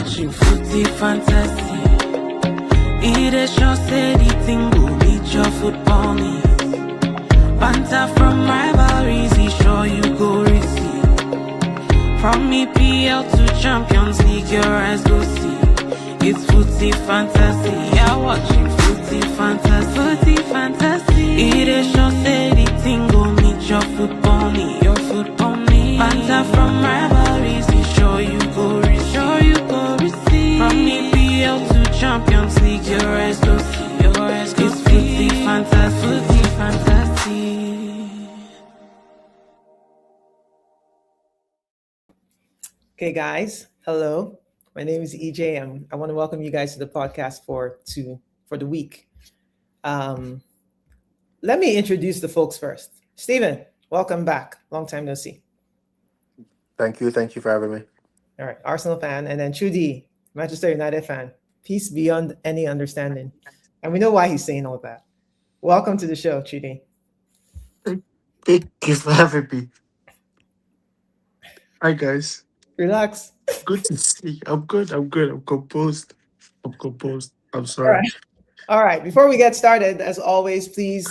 watching footy fantasy. It is sure say the thing will beat your football needs. Banter from rivalries, he sure you go receive. From EPL to Champions League, your eyes go see. It's footy fantasy. Yeah, watching footy fantasy. Footy fantasy. It is sure say the thing go meet your football need. Your football need. Banter from rivalries, he sure you go receive. Sure you go receive. From EPL to Champions League, your eyes go see. Your eyes go see. It's footy fantasy. Footy fantasy. Okay, guys. Hello. My name is EJ. I want to welcome you guys to the podcast for the week. Let me introduce the folks first. Steven, welcome back. Long time no see. Thank you for having me. All right, Arsenal fan, and then Chudi, Manchester United fan. Peace beyond any understanding, and we know why he's saying all that. Welcome to the show, Chudi. Thank you for having me. Hi guys. Relax. Good to see. I'm good. I'm composed. I'm All sorry. right. All right. Before we get started, as always, please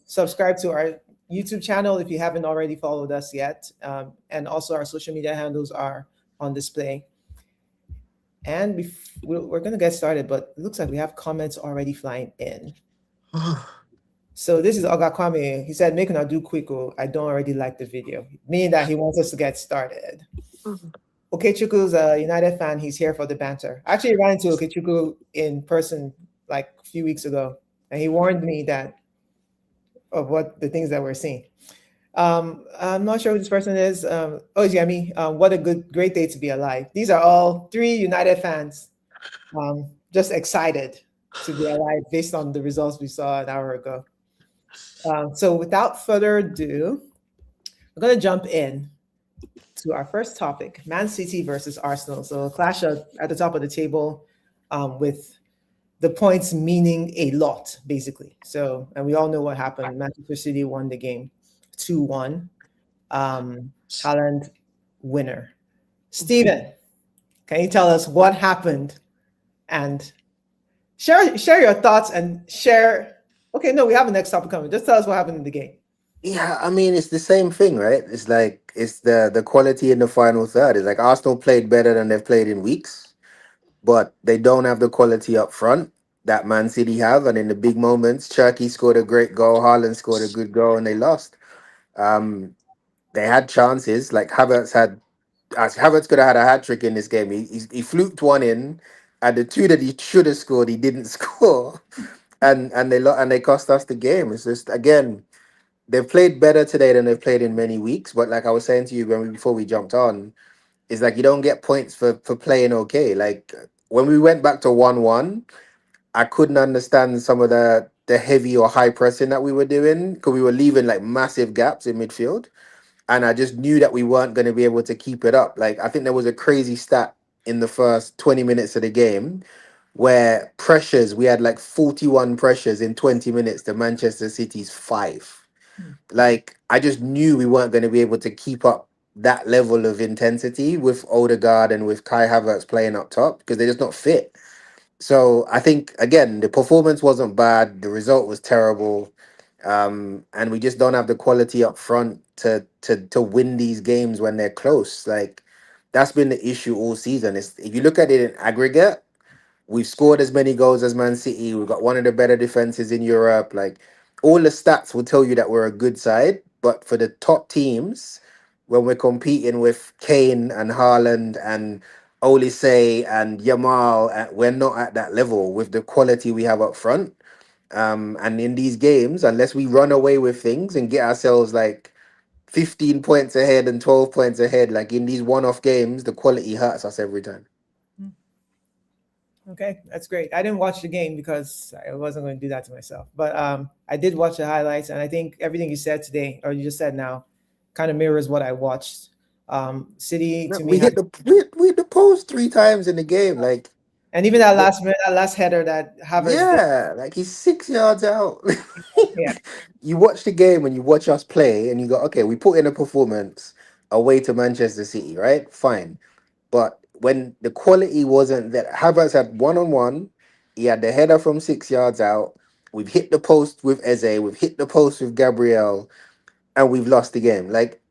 subscribe to our YouTube channel if you haven't already followed us yet. And also, our social media handles are on display. And we're going to get started, but it looks like we have comments already flying in. So this is Oga Kwame. He said, make an do quick. I don't already like the video, meaning that he wants us to get started. Okechukwu a United fan. He's here for the banter. I actually ran into Okechukwu in person like a few weeks ago, and he warned me of what the things that we're seeing. I'm not sure who this person is. Jamie, what a great day to be alive. These are all 3 United fans, just excited to be alive based on the results we saw an hour ago. So without further ado, we're going to jump in to our first topic, Man City versus Arsenal. So a clash at the top of the table with the points meaning a lot, basically. So, and we all know what happened. Manchester City won the game 2-1. Haaland winner. Steven, can you tell us what happened? And share your thoughts and share. Okay, no, we have the next topic coming. Just tell us what happened in the game. Yeah, I mean, it's the same thing, right? It's like it's the quality in the final third. It's like Arsenal played better than they've played in weeks, but they don't have the quality up front that Man City have. And in the big moments, Cherky scored a great goal, Haaland scored a good goal, and they lost. They had chances. Like Havertz could have had a hat trick in this game. He fluked one in, and the 2 that he should have scored, he didn't score, and they cost us the game. It's just again. They've played better today than they've played in many weeks. But like I was saying to you before we jumped on, it's like you don't get points for playing okay. Like when we went back to 1-1, I couldn't understand some of the heavy or high pressing that we were doing because we were leaving like massive gaps in midfield. And I just knew that we weren't going to be able to keep it up. Like I think there was a crazy stat in the first 20 minutes of the game where we had like 41 pressures in 20 minutes to Manchester City's 5. Like I just knew we weren't going to be able to keep up that level of intensity with Odegaard and with Kai Havertz playing up top because they're just not fit. So I think again the performance wasn't bad, the result was terrible, and we just don't have the quality up front to win these games when they're close. Like that's been the issue all season. Is if you look at it in aggregate, we've scored as many goals as Man City. We've got one of the better defenses in Europe. Like all the stats will tell you that we're a good side. But for the top teams, when we're competing with Kane and Haaland and Olise and Yamal, we're not at that level with the quality we have up front. And in these games, unless we run away with things and get ourselves like 15 points ahead and 12 points ahead, like in these one-off games, the quality hurts us every time. Okay, that's great. I didn't watch the game because I wasn't going to do that to myself. But I did watch the highlights, and I think everything you said today, or you just said now, kind of mirrors what I watched. City to me, We hit the post 3 times in the game, like, and even that last minute, that last header that Havertz yeah, like he's 6 yards out. Yeah. You watch the game and you watch us play, and you go, okay, we put in a performance away to Manchester City, right? Fine, but when the quality wasn't there. Havertz had one on one. He had the header from 6 yards out. We've hit the post with Eze. We've hit the post with Gabriel, and we've lost the game. Like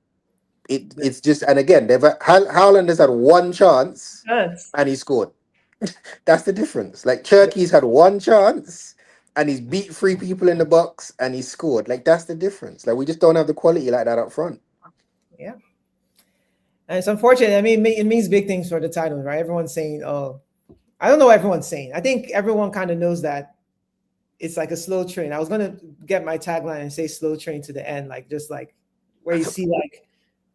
Yeah. it's just. And again, Haaland has had one chance Chance. and he scored. That's the difference. Like Yeah. Turkey's had one chance and he's beat three people in the box and he scored. Like that's the difference. Like we just don't have the quality like that up front. Yeah. And it's unfortunate. I mean, it means big things for the title, right? Everyone's saying, "Oh, I don't know what everyone's saying." I think everyone kind of knows that it's like a slow train. I was gonna get my tagline and say "slow train to the end," like just like where you see like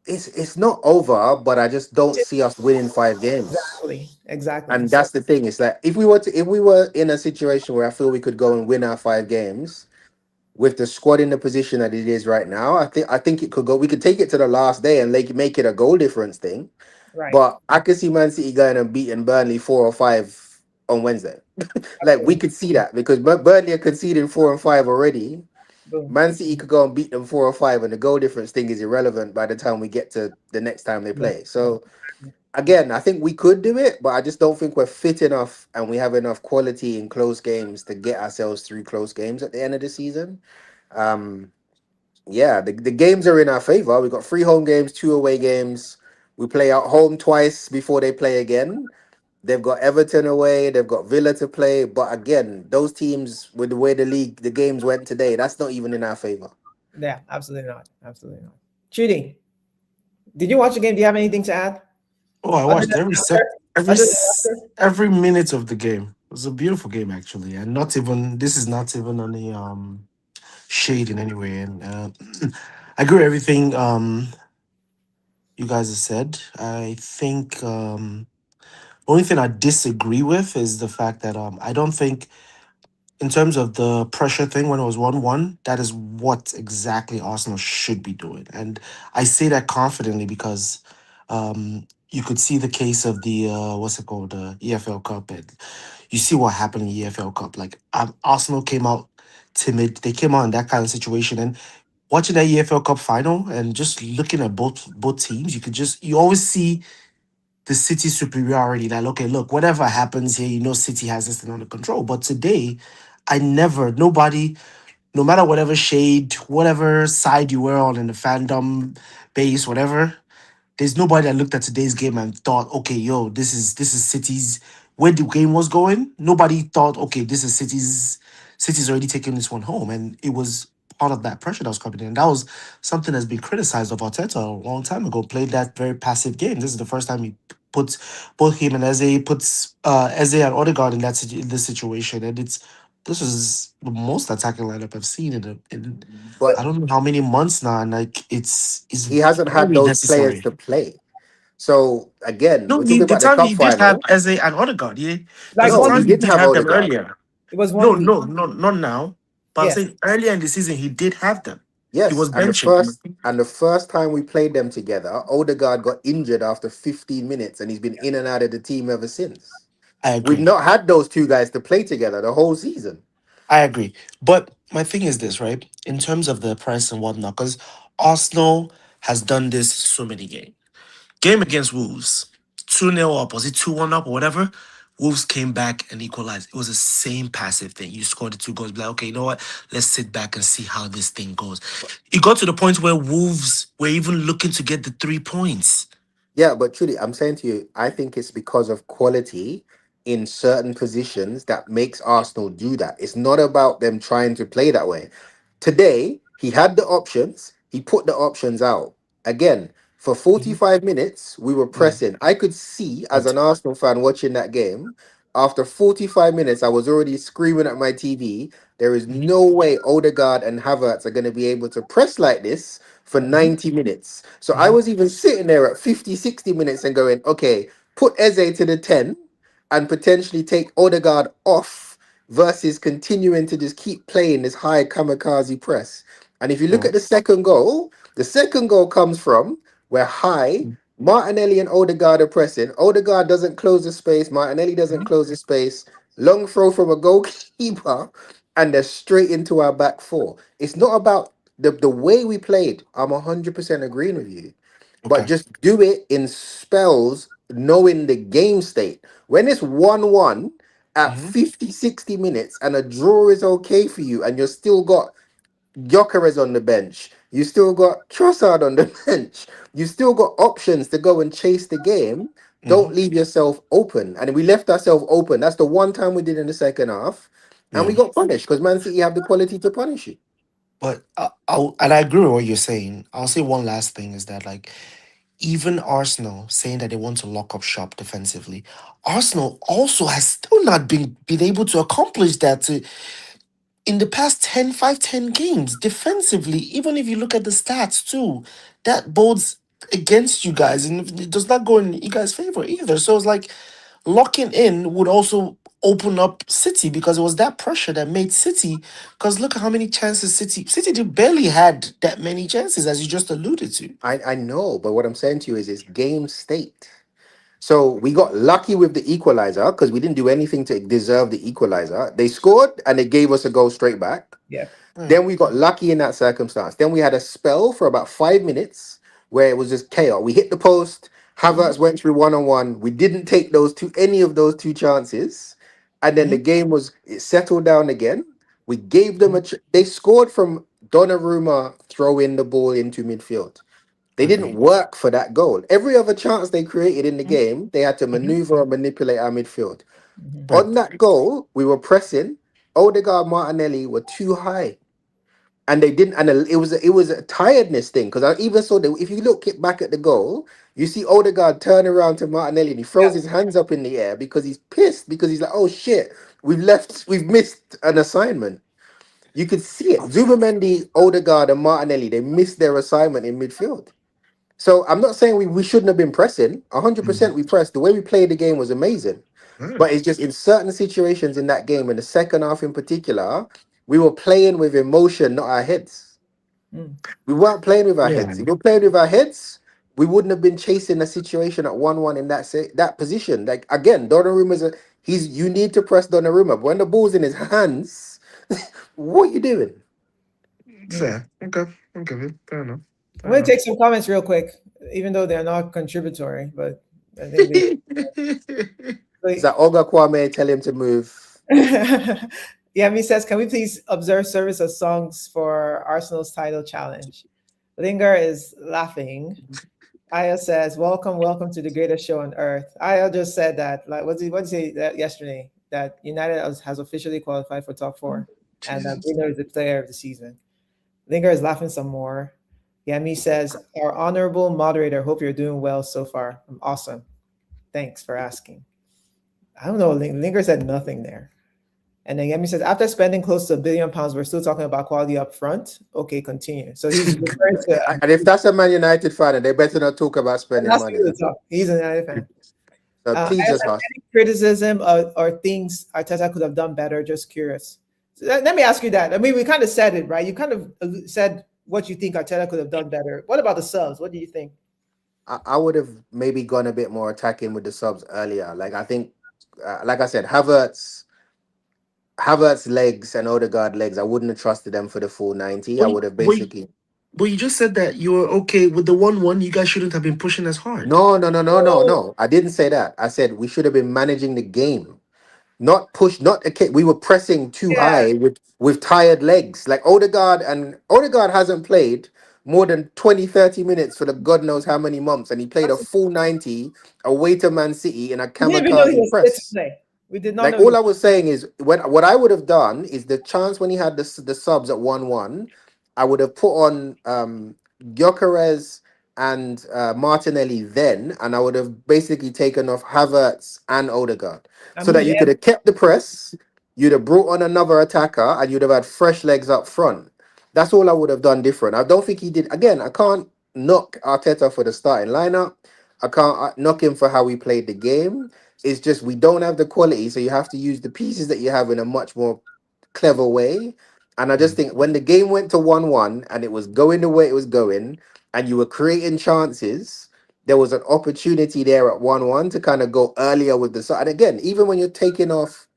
It's not over, but I just don't see us winning 5 games. exactly. And So that's the thing. It's like if we were in a situation where I feel we could go and win our 5 games with the squad in the position that it is right now, I think it could go. We could take it to the last day and make it a goal difference thing. right, But I could see Man City going and beating Burnley 4 or 5 on Wednesday. Like we absolutely. could see that because Burnley are conceding 4 and 5 already. Boom. Man City could go and beat them 4 or 5, and the goal difference thing is irrelevant by the time we get to the next time they Yeah. play. So again, I think we could do it, but I just don't think we're fit enough and we have enough quality in close games to get ourselves through close games at the end of the season. Um, yeah, the games are in our favor. We've got 3 home games, 2 away games. We play at home twice before they play again. They've got Everton away, they've got Villa to play. But again, those teams, with the way the games went today, that's not even in our favor. Yeah, absolutely not. Absolutely not. Cheating. Did you watch the game? Do you have anything to add Oh, I other watched than every laughter? sec, every Other than s- laughter? every minute of the game. It was a beautiful game actually, and not even this is not even any shade in any way. And I agree with everything you guys have said. I think only thing I disagree with is the fact that I don't think in terms of the pressure thing when it was 1-1, that is what exactly Arsenal should be doing. And I say that confidently because you could see the case of the what's it called, the EFL Cup, and you see what happened in the EFL Cup. Like Arsenal came out timid. They came out in that kind of situation, and watching that EFL Cup final and just looking at both teams, you always see the City superiority. Like, okay, look, whatever happens here, City has this thing under control. But today, nobody, no matter whatever shade, whatever side you were on in the fandom base, whatever, there's nobody that looked at today's game and thought, okay, yo, this is City's where the game was going. Nobody thought, okay, this is City's already taking this one home, and it was part of that pressure that was coming in. And that was something that's been criticized of Arteta a long time ago. Played that very passive game. This is the first time he puts both him and puts Eze and Odegaard in in this situation, and this is the most attacking lineup I've seen in But I don't know how many months now, and like it's he hasn't had very those players necessary. to play. So again, No, we're talking the about the time cup he did have final. Eze and Odegaard, yeah. There was Like a No, one he time he week. didn't did have have them Odegaard. earlier. It was No, 1 week. no, no, not now. But I'm Yes. saying earlier in the season he did have them. He Yes, was benching. and the first time we played them together, Odegaard got injured after 15 minutes, and he's been in and out of the team ever since. I We've agree. not had those two guys to play together the whole season. I agree. But my thing is this, right? In terms of the price and whatnot, because Arsenal has done this so many games. Game against Wolves, 2-0 up, was it 2-1 up or whatever? Wolves came back and equalized. It was the same passive thing. You scored the 2 goals, be like, okay, you know what? Let's sit back and see how this thing goes. It got to the point where Wolves were even looking to get the 3 points. Yeah, but truly, I'm saying to you, I think it's because of quality in certain positions that makes Arsenal do that. It's not about them trying to play that way. Today, he had the options, he put the options out. Again, for Mhm. 45 minutes, we were Yeah. pressing. I could see as But an Arsenal fan watching that game, after 45 minutes, I was already screaming at my TV. There is mhm, no way Odegaard and Havertz are going to be able to press like this for Mhm. 90 minutes. So I mhm, was even sitting there at 50, 60 minutes and going, okay, put Eze to the 10 and potentially take Odegaard off versus continuing to just keep playing this high kamikaze press. And if you look yeah, at the second goal comes from where high mhm, Martinelli and Odegaard are pressing. Odegaard doesn't close the space. Martinelli doesn't close the space. Long throw from a goalkeeper, and they're straight into our back four. It's not about the way we played. I'm 100% agreeing with you, but okay. just do it in spells knowing the game state. When it's 1-1 at Hmm. 50, 60 minutes and a draw is okay for you and you're still got Gyökeres on the bench, you still got Trossard on the bench, you still got options to go and chase the game. Hmm. Don't leave yourself open. And we left ourselves open. That's the one time we did in the second half. And we Yeah. got punished because Man City have the quality to punish you. But and I agree with what you're saying. I'll say one last thing is that like even Arsenal saying that they want to lock up shop defensively, Arsenal also has still not been able to accomplish that in the past 10 games defensively. Even if you look at the stats too, that bodes against you guys and it does not go in you guys' favor either. So it's like locking in would also open up City because it was that pressure that made City. Because look at how many chances City did barely had that many chances as you just alluded to. I know, but what I'm saying to you is it's game state. So we got lucky with the equalizer because we didn't do anything to deserve the equalizer. They scored and they gave us a goal straight back. Yeah. Yeah. Then we got lucky in that circumstance. Then we had a spell for about 5 minutes where it was just chaos. We hit the post. Mhm. Havertz went through one on one. We didn't take any of those two chances, and then the Mhm. game it settled down again. We gave them they scored from Donnarumma throwing the ball into midfield. They didn't Agreed. work for that goal. Every other chance they created in the Mhm. game, they had to Mhm. maneuver and manipulate our midfield. Mhm. Right. On that goal, we were pressing. Odegaard, Martinelli were too high, and they didn't. And it was a tiredness thing because I even saw that if you look back at the goal, you see Odegaard turn around to Martinelli and he Yeah. throws his hands up in the air because he's pissed because he's like, "Oh shit, we've missed an assignment." You could see it. Zubimendi, Odegaard, and Martinelli they missed their assignment in midfield. So I'm not saying we shouldn't have been pressing. Mhm. 100% we pressed. The way we played the game was amazing. Right. But it's just in certain situations in that game, in the second half in particular, we were playing with emotion, not our heads. Mm. We weren't playing with our Yeah. heads. If we were playing with our heads, we wouldn't have been chasing a situation at 1-1 in that position. Like again, Donnarumma's you need to press Donnarumma. But when the ball's in his hands, what are you doing? Mm. Fair. Okay. Okay. Fair enough. I'm Fair going to enough. take some comments real quick, even though they're not contributory, but I think they. It's like Olga Kwame tell him to move. Yemi says, "Can we please observe service of songs for Arsenal's title challenge?" Linger is laughing. Aya says, "Welcome, welcome to the greatest show on earth." Aya just said that. Like, what did he say that yesterday? That United has officially qualified for top four, and that Jesus. Bruno is the player of the season. Linger is laughing some more. Yami says, "Our honorable moderator, hope you're doing well so far. I'm awesome. Thanks for asking." I don't know. Linger said nothing there. And then Yemi says, after spending close to £1 billion, we're still talking about quality up front. Okay, continue. So he's referring to, And if that's a Man United fan, they better not talk about spending that's money. the talk. He's an United fan. So please just hush. Any criticism or things Arteta could have done better? Just curious. So let me ask you that. I mean, we kind of said it, right? You kind of said what you think Arteta could have done better. What about the subs? What do you think? I would have maybe gone a bit more attacking with the subs earlier. Like I think, like I said, Havertz legs and Odegaard legs. I wouldn't have trusted them for the full 90. I But, would have but, basically but you just said that you were okay with the 1-1. You guys shouldn't have been pushing as hard. no, no, no, no, no, Oh, no. I didn't say that. I said we should have been managing the game. Not push, not okay. We were pressing too yeah. high with tired legs. Like Odegaard hasn't played more than 20, 30 minutes for the God knows how many months, and he played a full 90 away to Man City in a We didn't even know he kamikaze was fit to press. play. We did not Like know he all was. I was saying is what I would have done is the chance when he had the subs at 1-1, I would have put on Gyökeres and Martinelli then, and I would have basically taken off Havertz and Odegaard I so moved that you could him. have kept the press, you'd have brought on another attacker, and you'd have had fresh legs up front. That's all I would have done different. I don't think he did. Again, I can't knock Arteta for the starting lineup. I can't knock him for how he played the game. It's just we don't have the quality, so you have to use the pieces that you have in a much more clever way. And I just Mm. think when the game went to 1-1 and it was going the way it was going, and you were creating chances, there was an opportunity there at 1-1 to kind of go earlier with the side. And again, even when you're taking off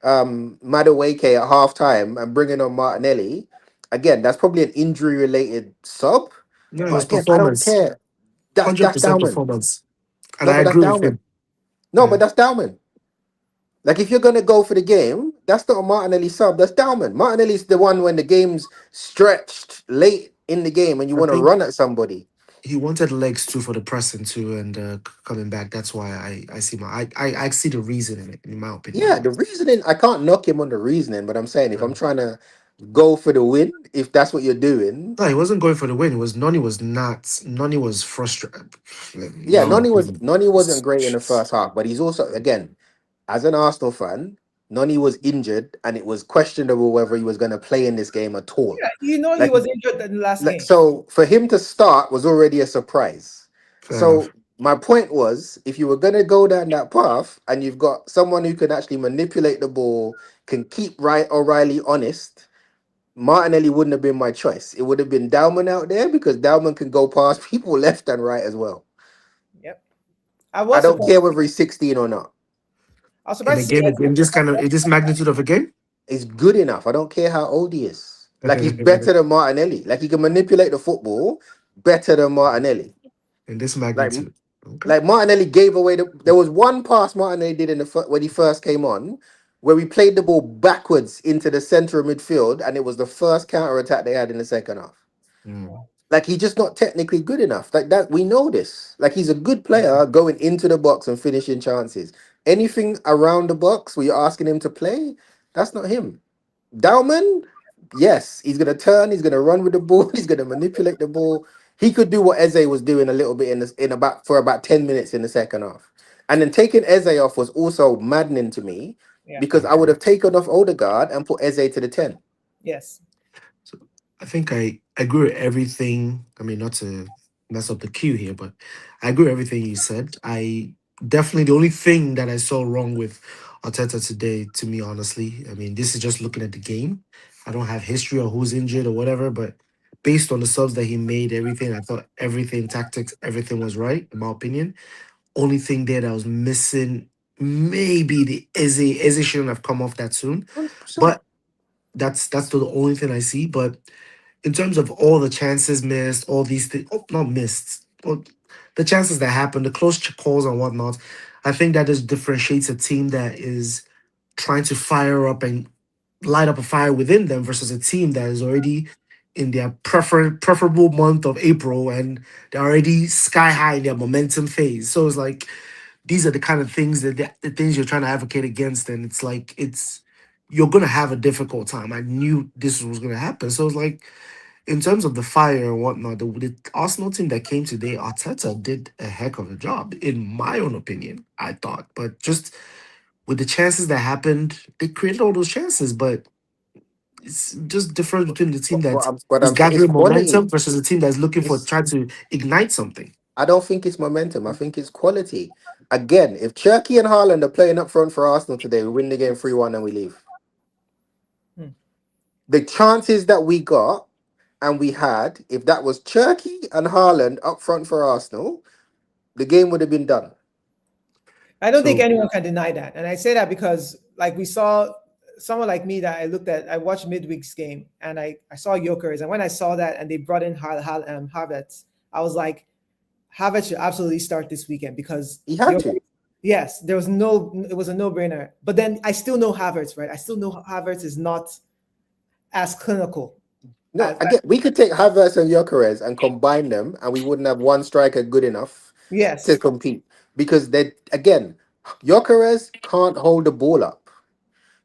Madueke at halftime and bringing on Martinelli, again, that's probably an injury related sub. No, it But was again, I don't performance. care. That's 100% down. performance. And No, I but that's agree with Dalman. him. No, Yeah. but that's Dalman. Like if you're gonna go for the game, that's not a Martinelli sub. That's Dalman. Martinelli's the one when the game's stretched late in the game and you I want to think run at somebody. he wanted legs too for the pressing too, and coming back. That's why I see I see the reason in it, in my opinion. Yeah, the reasoning, I can't knock him on the reasoning, but I'm saying if Yeah. I'm trying to go for the win, if that's what you're doing, No, he wasn't going for the win. It was Noni was not. Noni was frustrated. yeah, Noni Noni was was. Noni wasn't great in the first half, but he's also again, as an Arsenal fan, Noni was injured and it was questionable whether he was going to play in this game at all. Yeah, he Like, was injured in the last like game. so for him to start was already a surprise. Fair enough. So my point was, if you were going to go down that path and you've got someone who can actually manipulate the ball, can keep right O'Reilly honest, Martinelli wouldn't have been my choice. It would have been Dalman out there because Dalman can go past people left and right as well. Yep. I I was don't surprised. care whether he's 16 or not. I was In a surprised to see game in this kind of in this magnitude of a game. He's good enough. I don't care how old he is. Like he's better than Martinelli. Like he can manipulate the football better than Martinelli. In this Like magnitude. Okay. like Martinelli gave away the. There was one pass Martinelli did in the when he first came on, where we played the ball backwards into the center of midfield, and it was the first counter attack they had in the second half. Mm. Like he's just not technically good enough. Like that, we know this. Like he's a good player going into the box and finishing chances. Anything around the box where you're asking him to play, that's not him. Dauman, yes, he's gonna turn, he's gonna run with the ball, he's gonna manipulate the ball. He could do what Eze was doing a little bit in this in about for about 10 minutes in the second half. And then taking Eze off was also maddening to me Yeah. because I would have taken off Odegaard and put Eze to the 10. Yes. So I think I agree with everything. I mean, not to mess up the queue here, but I agree with everything you said. I definitely the only thing that I saw wrong with Arteta today, to me, honestly, I mean, this is just looking at the game. I don't have history or who's injured or whatever, but based on the subs that he made, everything, I thought everything, tactics, everything was right, in my opinion. Only thing there that was missing, maybe the Eze. Eze shouldn't have come off that soon. 100%. But that's the only thing I see. But in terms of all the chances missed, all these things, oh, not missed, well, the chances that happen, the close calls and whatnot, I think that just differentiates a team that is trying to fire up and light up a fire within them versus a team that is already in their preferable month of April and they're already sky high in their momentum phase. So it's like these are the kind of things that the things you're trying to advocate against, and it's like you're gonna have a difficult time. I knew this was gonna happen, so it's like in terms of the fire and whatnot, the Arsenal team that came today, Arteta did a heck of a job, in my own opinion, I thought. But just with the chances that happened, they created all those chances. But it's just difference between the team that But is I'm saying it's gathering momentum quality. versus a team that's looking for It's trying to ignite something. I don't think it's momentum. I think it's quality. Again, if Cherky and Haaland are playing up front for Arsenal today, we win the game 3-1 and we leave. Hmm. The chances that we got and we had, if that was Cherky and Haaland up front for Arsenal, the game would have been done. I don't think So anyone can deny that. And I say that because, like, we saw someone like me that I watched midweek's game and I saw Jokers. And when I saw that and they brought in Havertz, I was like, Havertz should absolutely start this weekend because He had to. yes, it was a no brainer. But then I still know Havertz, right? I still know Havertz is not as clinical No, as again, we could take Havertz and Gyökeres and combine them, and we wouldn't have one striker good enough to yes. compete because they again, Gyökeres can't hold the ball up. You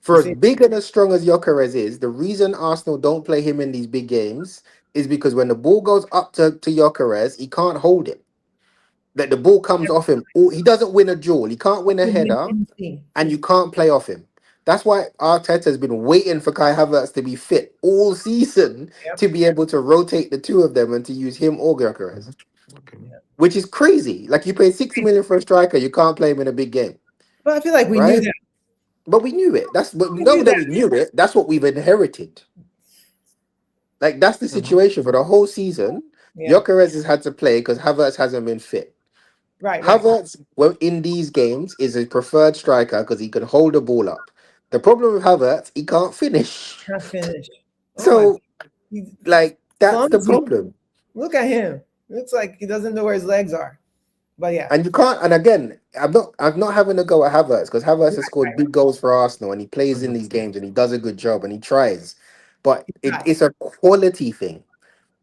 For as see, big and as strong as Gyökeres is, the reason Arsenal don't play him in these big games is because when the ball goes up to Gyökeres, he can't hold it. That the ball comes off him. He doesn't win a duel. He can't win a header, and you can't play off him. That's why Arteta has been waiting for Kai Havertz to be fit all season Yep. to be able to rotate the two of them and to use him or Gyökeres, okay. which is crazy. Like you pay 60 million for a striker, you can't play him in a big game, But I feel like we knew right? that. But we knew it. But We now knew that that. we knew it, that's what we've inherited. Like that's the Mhm. situation for the whole season. Yeah. Gyökeres has had to play because Havertz hasn't been fit. Right. Havertz, well, in these games, is a preferred striker because he can hold the ball up. The problem with Havertz, he can't finish. Can't finish. Oh my! So, He's like, that's the clumsy. problem. Look at him. Looks like he doesn't know where his legs are. But yeah, And you can't. And again, I'm not having a go at Havertz because Havertz has scored right. big goals for Arsenal and he plays in these games and he does a good job and he tries. But Right. it's a quality thing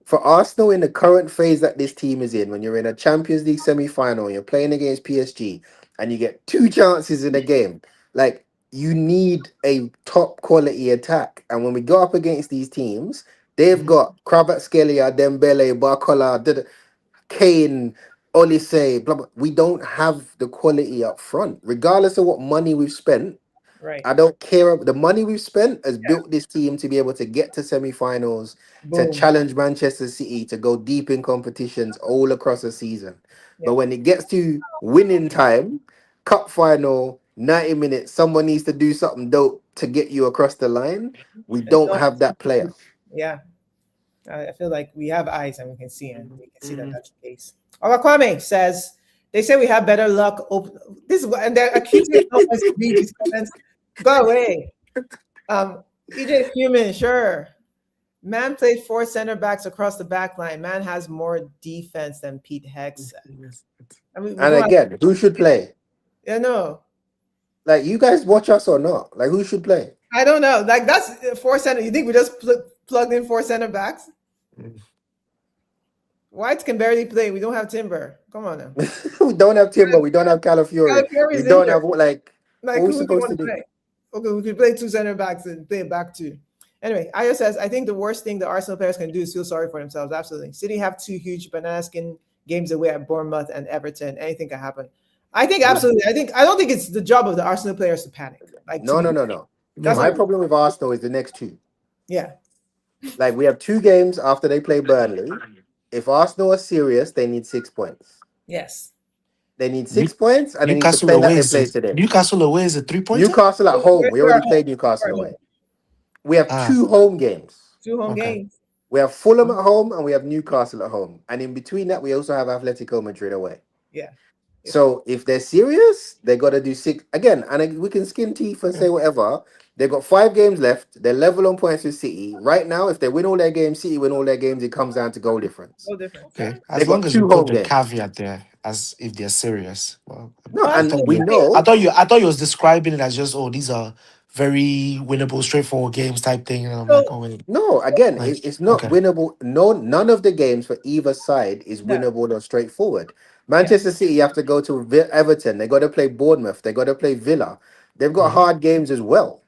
for Arsenal in the current phase that this team is in. When you're in a Champions League semi-final, and you're playing against PSG, and you get two chances in a game, like you need a top quality attack. And when we go up against these teams, they've Mhm. got Kvaratskhelia, Dembele, Barcola, Kane, Olise, blah, blah. We don't have the quality up front, regardless of what money we've spent. Right. I don't care. The money we've spent has built this team to be able to get to semi-finals, to Boom. challenge Manchester City, to go deep in competitions all across the season. But Yep. when it gets to winning time, cup final, 90 minutes, someone needs to do something dope to get you across the line. We And don't so, have that player. yeah, I feel like we have eyes and we can see, and we can see that that's the case. Kwame says they say we have better luck. This is what, and they're accusing me of always read these comments. Go away. EJ Human, sure. Man played four center backs across the back line. Man has more defense than Pete Hex said. I mean, we And don't have. again, who should play? Yeah, no, Like, you guys watch us or not? Like, who should play? I don't know. Like that's four center. You think we just plugged in four center backs? Whites can barely play. We don't have Timber. Come on now. We don't have Timber. We don't have Calafiori. We Calafiori's don't injured. have like Like what we who do you supposed want to to do. play? Okay, we could play two center backs and play a back two. Anyway, Ayo says, I think the worst thing the Arsenal players can do is feel sorry for themselves. Absolutely. City have two huge banana skin games away at Bournemouth and Everton. Anything can happen. I think absolutely. I don't think it's the job of the Arsenal players to panic. Like to No, no, me, no, no. that's No. My not. problem with Arsenal is the next two. Yeah. Like, we have two games after they play Burnley. If Arsenal are serious, they need 6 points. Yes. They need New, 6 points, and they need to Newcastle play like away they is played a today. Newcastle away is a 3-pointer. Newcastle at home. We We're already at home. played We're Newcastle at home. away. We have Ah, two home games. Two home okay. games. We have Fulham at home and we have Newcastle at home. And in between that, we also have Atletico Madrid away. Yeah. So if they're serious, they got to do six again. And we can skin teeth and say whatever. They've got 5 games left. They're level on points with City. Right now, if they win all their games, City win all their games, it comes down to goal difference. No difference. Yeah. Okay, They've as long got as you two put home the games. caveat there, as if they're serious. Well, No, Oh, I and thought we absolutely. you, know. I thought you was describing it as just, oh, these are very winnable, straightforward games type thing, and I'm like, So oh wait, No, again, like it's not okay, winnable. No, none of the games for either side is no. winnable or straightforward. Yeah. Manchester City have to go to Everton. They got to play Bournemouth. They got to play Villa. They've got mhm, hard games as well,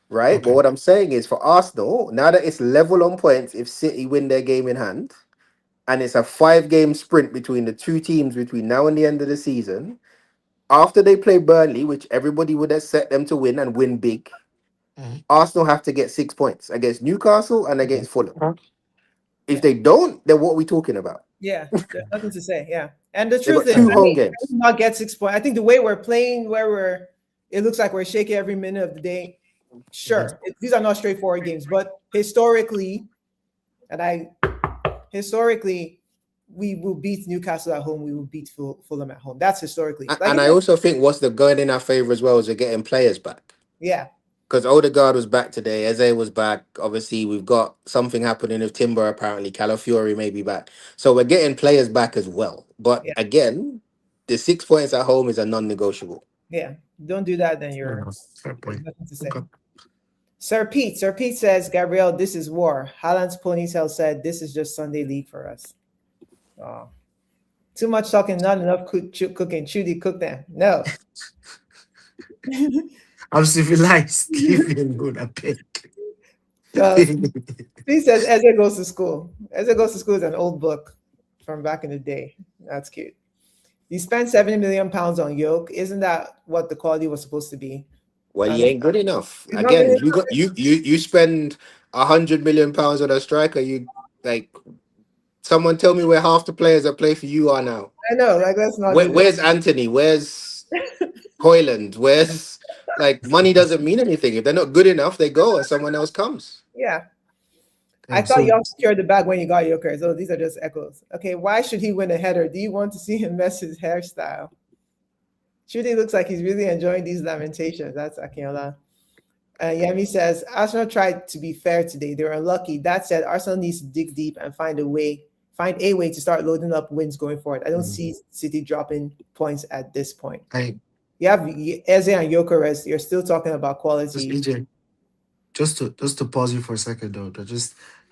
right? But okay, what I'm saying is for Arsenal, now that it's level on points, if City win their game in hand, and it's a 5 game sprint between the two teams between now and the end of the season, after they play Burnley, which everybody would have set them to win and win big, mhm, Arsenal have to get 6 points against Newcastle and against Fulham. okay, If they don't, then what are we talking about? Yeah, there's nothing to say. Yeah, and the They truth got is, two I home mean, I games. would not get 6 points. I think the way we're playing, it looks like we're shaking every minute of the day. mhm, Sure, these are not straightforward games, but historically, historically, we will beat Newcastle at home. We will beat Fulham at home. That's historically. Like, And I also think what's the going in our favor as well is we're getting players back. yeah, Because Odegaard was back today, Eze was back. Obviously, we've got something happening with Timber apparently. Calafiori may be back. So we're getting players back as well. But yeah, again, the 6 points at home is a non-negotiable. yeah. Don't do that, then fair enough, fair there's point. nothing to say. Okay, Sir Pete says, Gabriel, this is war. Haaland's ponytail said, this is just Sunday league for us. Oh. Too much talking, not enough cooking. Trudy, cook them. No. I'm civilized. Leave me alone, I beg. He says Eze goes to school. Eze goes to school is an old book from back in the day. That's cute. You spent 70 million pounds on Yoke. Isn't that what the quality was supposed to be? Well, And he ain't good enough. it's not Again, really. you spend £100 million on a striker. You like someone tell me where half the players that play for you are now. I know, like let's not do that. Where's Anthony? Where's Hoyland? Where's like money doesn't mean anything. If they're not good enough, they go and someone else comes. Yeah. I Yeah, thought so y'all secured the bag when you got Yoker. So these are just echoes. Okay, why should he win a header? Do you want to see him mess his hairstyle? Trudy looks like he's really enjoying these lamentations. That's Akinola. Yemi says, Arsenal tried to be fair today. They were unlucky. That said, Arsenal needs to dig deep and find a way find a way to start loading up wins going forward. I don't Mm. see City dropping points at this point. I You have Eze and Gyökeres. You're still talking about just quality. EJ. Just to pause you for a second though,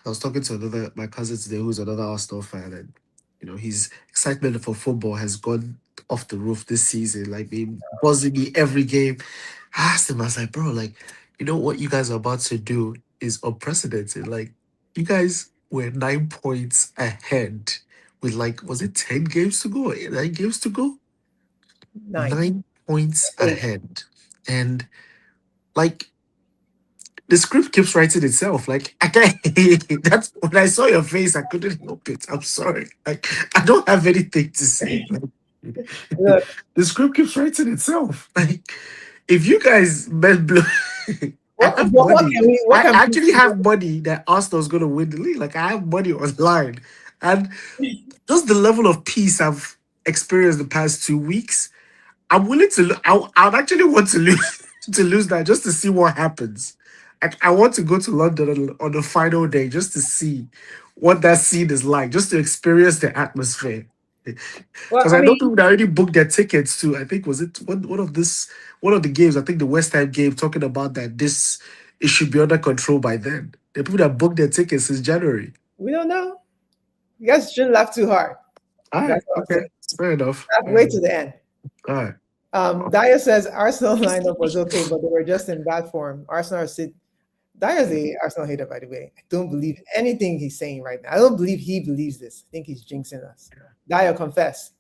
I was talking to another my cousin today who's another Arsenal fan, and his excitement for football has gone off the roof this season. Like been buzzing me every game. I asked him, I was like, bro, like, what you guys are about to do is unprecedented. Like, you guys were 9 points ahead with like, was it 10 games to go? 9 games to go? 9, 9 points 8. ahead. And like the script keeps writing itself. Like I can't. That's when I saw your face. I couldn't help it. I'm sorry. Like I don't have anything to say. Like, Look, the script keeps writing itself. Like if you guys men blow, I have what money. can we? What I can actually have money that Arsenal's gonna win the league. Like I have money online, and just the level of peace I've experienced the past 2 weeks. I'm willing to. I'd actually want to lose to lose that just to see what happens. I want to go to London on the final day just to see what that scene is like, just to experience the atmosphere. Well, Because I I know mean, people that already booked their tickets to. I think was it one of the games. I think the West Ham game talking about that this it should be under control by then. The people that booked their tickets since January. we don't know. You guys shouldn't laugh too hard. All right, That's what I'm okay, saying. fair enough. Wait to the end. All right. Dyer says Arsenal lineup was okay, but they were just in bad form. Arsenal are sit. Dyer's a Arsenal hater, by the way. I don't believe anything he's saying right now. I don't believe he believes this. I think he's jinxing us. Dyer, confess.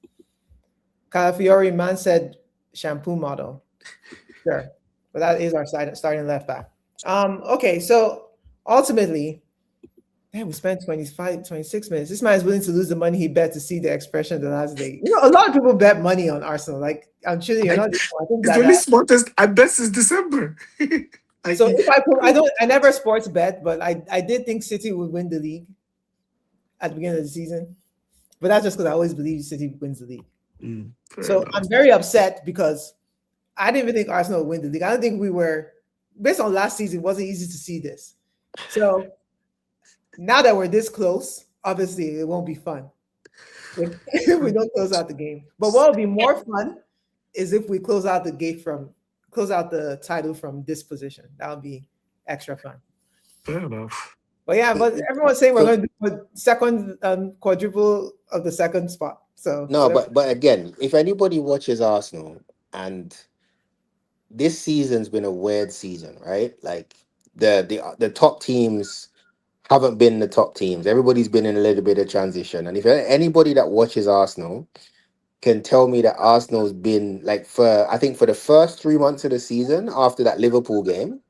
Calafiori, man said shampoo model. Sure. But that is our starting left back. Okay, so ultimately, man, we spent 25, 26 minutes. This man is willing to lose the money he bet to see the expression the last day. A lot of people bet money on Arsenal. Like, I'm sure you're not. I think It's that, the only smartest I bet since December. Like, so if I never sports bet, but I did think City would win the league at the beginning of the season. But that's just because I always believe City wins the league. fair So enough. I'm very upset because I didn't even think Arsenal would win the league. I don't think we were, based on last season, it wasn't easy to see this. So now that we're this close, obviously it won't be fun if we don't close out the game. But what will be more fun is if we close out the title from this position. That would be extra fun. Fair enough. But yeah, but everyone's saying we're So going to do a second quadruple of the second spot. So no, whatever. but again, if anybody watches Arsenal, and this season's been a weird season, right? Like the top teams haven't been the top teams. Everybody's been in a little bit of transition. And if anybody that watches Arsenal can tell me that Arsenal's been like for I think for the first 3 months of the season after that Liverpool game,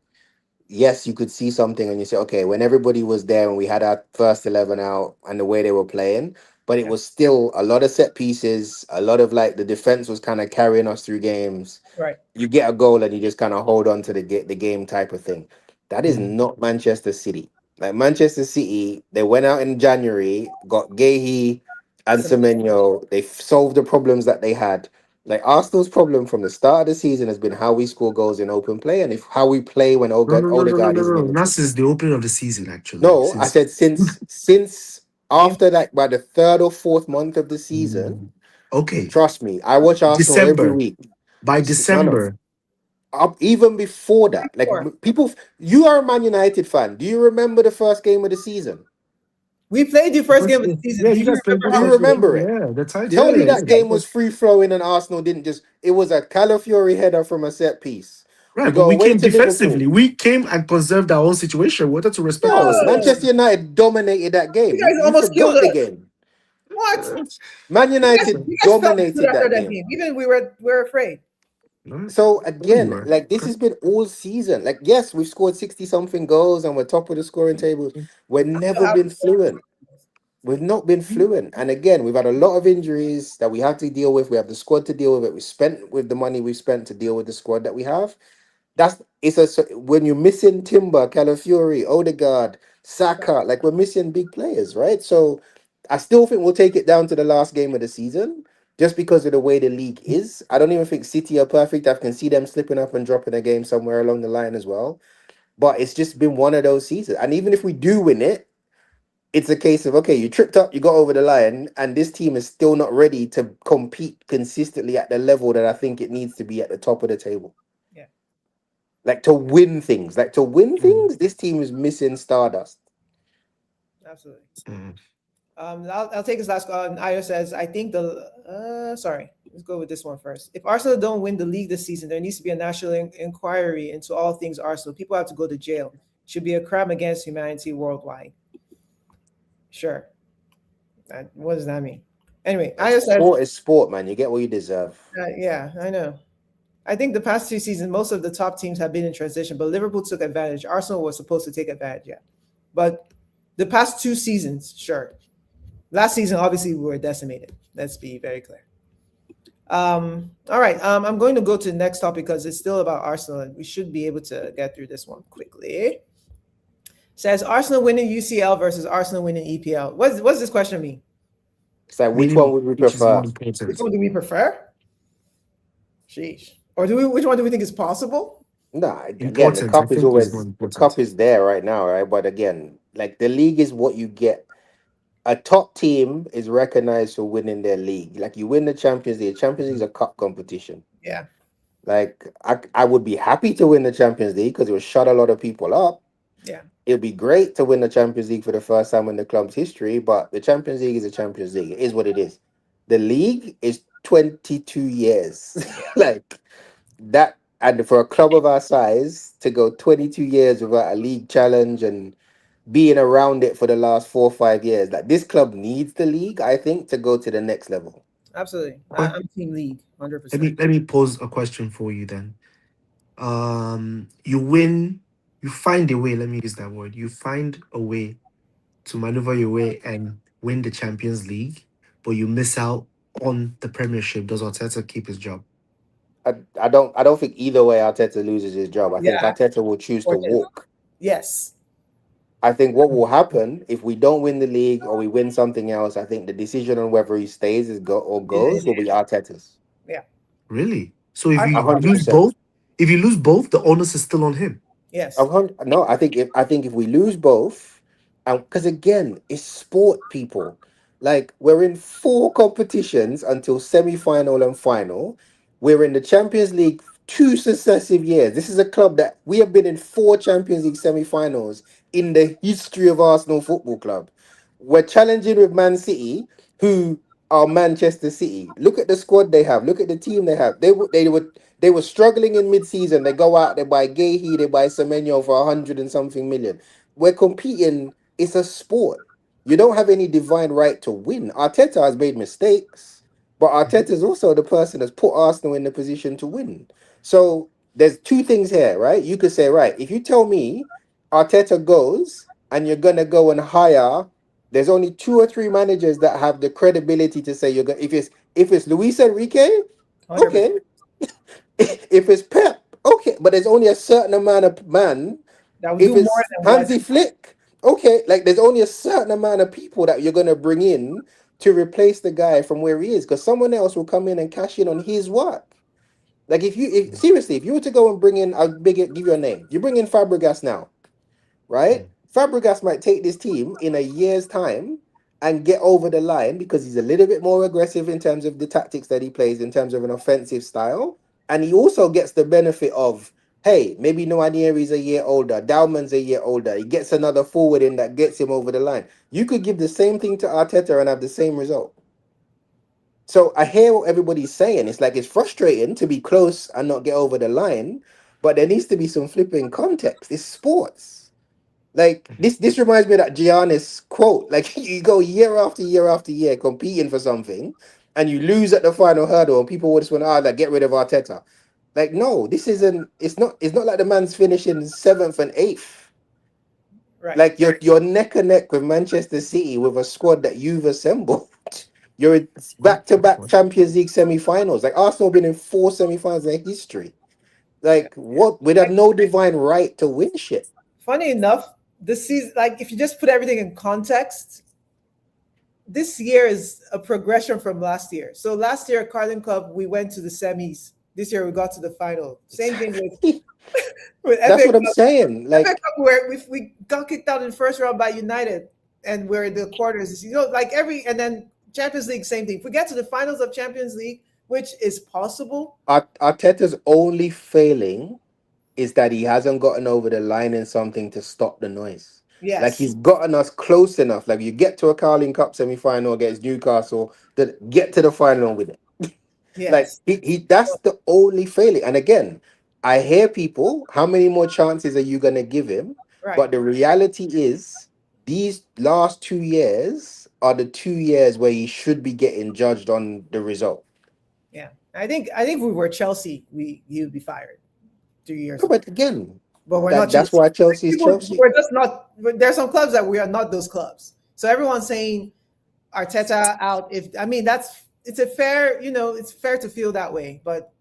yes, you could see something and you say, okay, when everybody was there and we had our first 11 out and the way they were playing, but it Yeah. was still a lot of set pieces, a lot of like the defense was kind of carrying us through games. Right. You get a goal and you just kind of hold on to the game type of thing. That is Mm. not Manchester City. Like Manchester City, they went out in January, got Gahey and Semenyo. They solved the problems that they had. Like Arsenal's problem from the start of the season has been how we score goals in open play and if how we play when No, no, no, no, no, Odegaard no, is no. Not limited. since the opening of the season, actually. No, I Since said since Game. after that by the third or fourth month of the season. Mm, okay, Trust me, I watch Arsenal every December. week. By No, no. December, Up even before that, like Before. people, you are a Man United fan. Do you remember the first game of the season? We played the the first first game of the game. season. Yeah, Do you you guys played remember Do the how you we first played? game. remember it? Yeah, the time. Tell Yeah, me yeah. that game was free flowing and Arsenal didn't just. It was a Calafiori header from a set piece. We Right, but go we away came to Liverpool. defensively. We came and conserved our own situation. We wanted to respect No, No, Manchester ourselves. United dominated that you game. You guys you almost killed forgot the us. game. What? Uh, Man United You guys felt good dominated after that that game. game. Even we were afraid. no, So no, you again, were. like this has been all season. Like yes, we've scored 60 something goals and we're top of the scoring tables. We've never been fluent. We've not been fluent. And again, we've had a lot of injuries that we have to deal with. We have the squad to deal with it. We spent with the money we spent to deal with the squad that we have. When you're missing Timber, Calafiori, Odegaard, Saka, like we're missing big players, right? So I still think we'll take it down to the last game of the season just because of the way the league is. I don't even think City are perfect. I can see them slipping up and dropping a game somewhere along the line as well. But it's just been one of those seasons. And even if we do win it, it's a case of okay, you tripped up, you got over the line, and this team is still not ready to compete consistently at the level that I think it needs to be at the top of the table. Yeah, Like to win things, Mm, this team is missing stardust. absolutely. mm. I'll take this last call. And Ayo says, I think sorry, let's go with this one first. If Arsenal don't win the league this season, there needs to be a national inquiry into all things Arsenal. People have to go to jail. Should be a crime against humanity worldwide. Sure. What does that mean? Anyway, Ayo says, Sport is sport, man. You get what you deserve. yeah, I know. I think the past 2 seasons, most of the top teams have been in transition, but Liverpool took advantage. Arsenal was supposed to take advantage, yeah. But the past 2 seasons, sure. Last season, obviously, we were decimated. Let's be very clear. All right. I'm going to go to the next topic because it's still about Arsenal, and we should be able to get through this one quickly. Says Arsenal winning UCL versus Arsenal winning EPL. What's this question mean? It's like which one Meaning, would we which is more prefer? Which important? one do we prefer? Sheesh. Or which one do we think is possible? Nah, again, Important. I think is more the cup important. is there right now, right? But again, like the league is what you get. A top team is recognized for winning their league. Like you win the Champions League. Champions League is a cup competition. Yeah. Like I would be happy to win the Champions League because it will shut a lot of people up. Yeah. It'd be great to win the Champions League for the first time in the club's history, but the Champions League is a Champions League. It is what it is. The league is 22 years. Like that, and for a club of our size to go 22 years without a league challenge and being around it for the last 4 or 5 years, like this club needs the league, I think, to go to the next level. Absolutely. Okay. I'm team league, Let 100%. me pose a question for you then. You win, you find a way. Let me use that word. You find a way to maneuver your way and win the Champions League, but you miss out on the Premiership. Does Arteta keep his job? I don't think either way Arteta loses his job. I think Yeah. Arteta will choose to Fortunate. walk. Yes. I think what will happen if we don't win the league or we win something else, I think the decision on whether he stays is go or goes will be Arteta's. Yeah. Really? So if I A you hundred lose percent. both, if you lose both, the onus is still on him. Yes. No, I think if we lose both, because again, it's sport, people. Like we're in four competitions until semi-final and final. We're in the Champions League 2 successive years. This is a club that we have been in four Champions League semi-finals in the history of Arsenal Football Club. We're challenging with Man City, who are Manchester City. Look at the squad they have. Look at the team they have. They were struggling in mid-season. They go out, they buy Gahey, they buy Semenyo for 100 and something million. We're competing. It's a sport. You don't have any divine right to win. Arteta has made mistakes, but Arteta is also the person that's put Arsenal in the position to win. So there's two things here, right? You could say, right, if you tell me Arteta goes and you're gonna go and hire, there's only 2 or 3 managers that have the credibility to say you're going. If it's Luis Enrique, 100%. okay. If it's Pep, okay, but there's only a certain amount of man. That would If do more it's than what. Hansi Flick, okay, like there's only a certain amount of people that you're gonna bring in to replace the guy from where he is, because someone else will come in and cash in on his work. Like seriously, if you were to go and bring in, give you a name. You bring in Fabregas now, right? Mm. Fabregas might take this team in a year's time and get over the line because he's a little bit more aggressive in terms of the tactics that he plays, in terms of an offensive style. And he also gets the benefit of, hey, maybe Nwaneri's a year older, Dowman's a year older. He gets another forward in that gets him over the line. You could give the same thing to Arteta and have the same result. So I hear what everybody's saying. It's like it's frustrating to be close and not get over the line, but there needs to be some flipping context. It's sports. Like this reminds me of that Giannis quote. Like you go year after year after year competing for something, and you lose at the final hurdle, and people will just want to like get rid of Arteta. Like no, this isn't. It's not. It's not like the man's finishing seventh and eighth. Right. Like you're neck and neck with Manchester City with a squad that you've assembled. You're in Good, good back-to-back point. Champions League semi-finals. Like Arsenal been in four semi-finals in their history. Like what? We had no divine right to win shit. Funny enough, this season, like if you just put everything in context, this year is a progression from last year. So last year, Carling Club, we went to the semis. This year, we got to the final. Same thing with That's FA what I'm Cup. saying. FA Like Cup, where we got kicked out in the first round by United. and we're in the quarters. Like and then Champions League, same thing. If we get to the finals of Champions League, which is possible, Arteta's only failing is that he hasn't gotten over the line in something to stop the noise. Like yes, he's gotten us close enough. Like you get to a Carling Cup semi-final against Newcastle, that get to the final with it. Like yes, he that's the only failing. And again, I hear people, how many more chances are you gonna give him? right, But the reality is these last 2 years are the 2 years where he should be getting judged on the result. yeah. I think if we were Chelsea, he would be fired 2 years No, ago. but again, But we're not that's Chelsea. why Like Chelsea is people, Chelsea. we're just not. There's some clubs that we are not those clubs. So everyone's saying Arteta out. If I mean it's a fair, it's fair to feel that way, but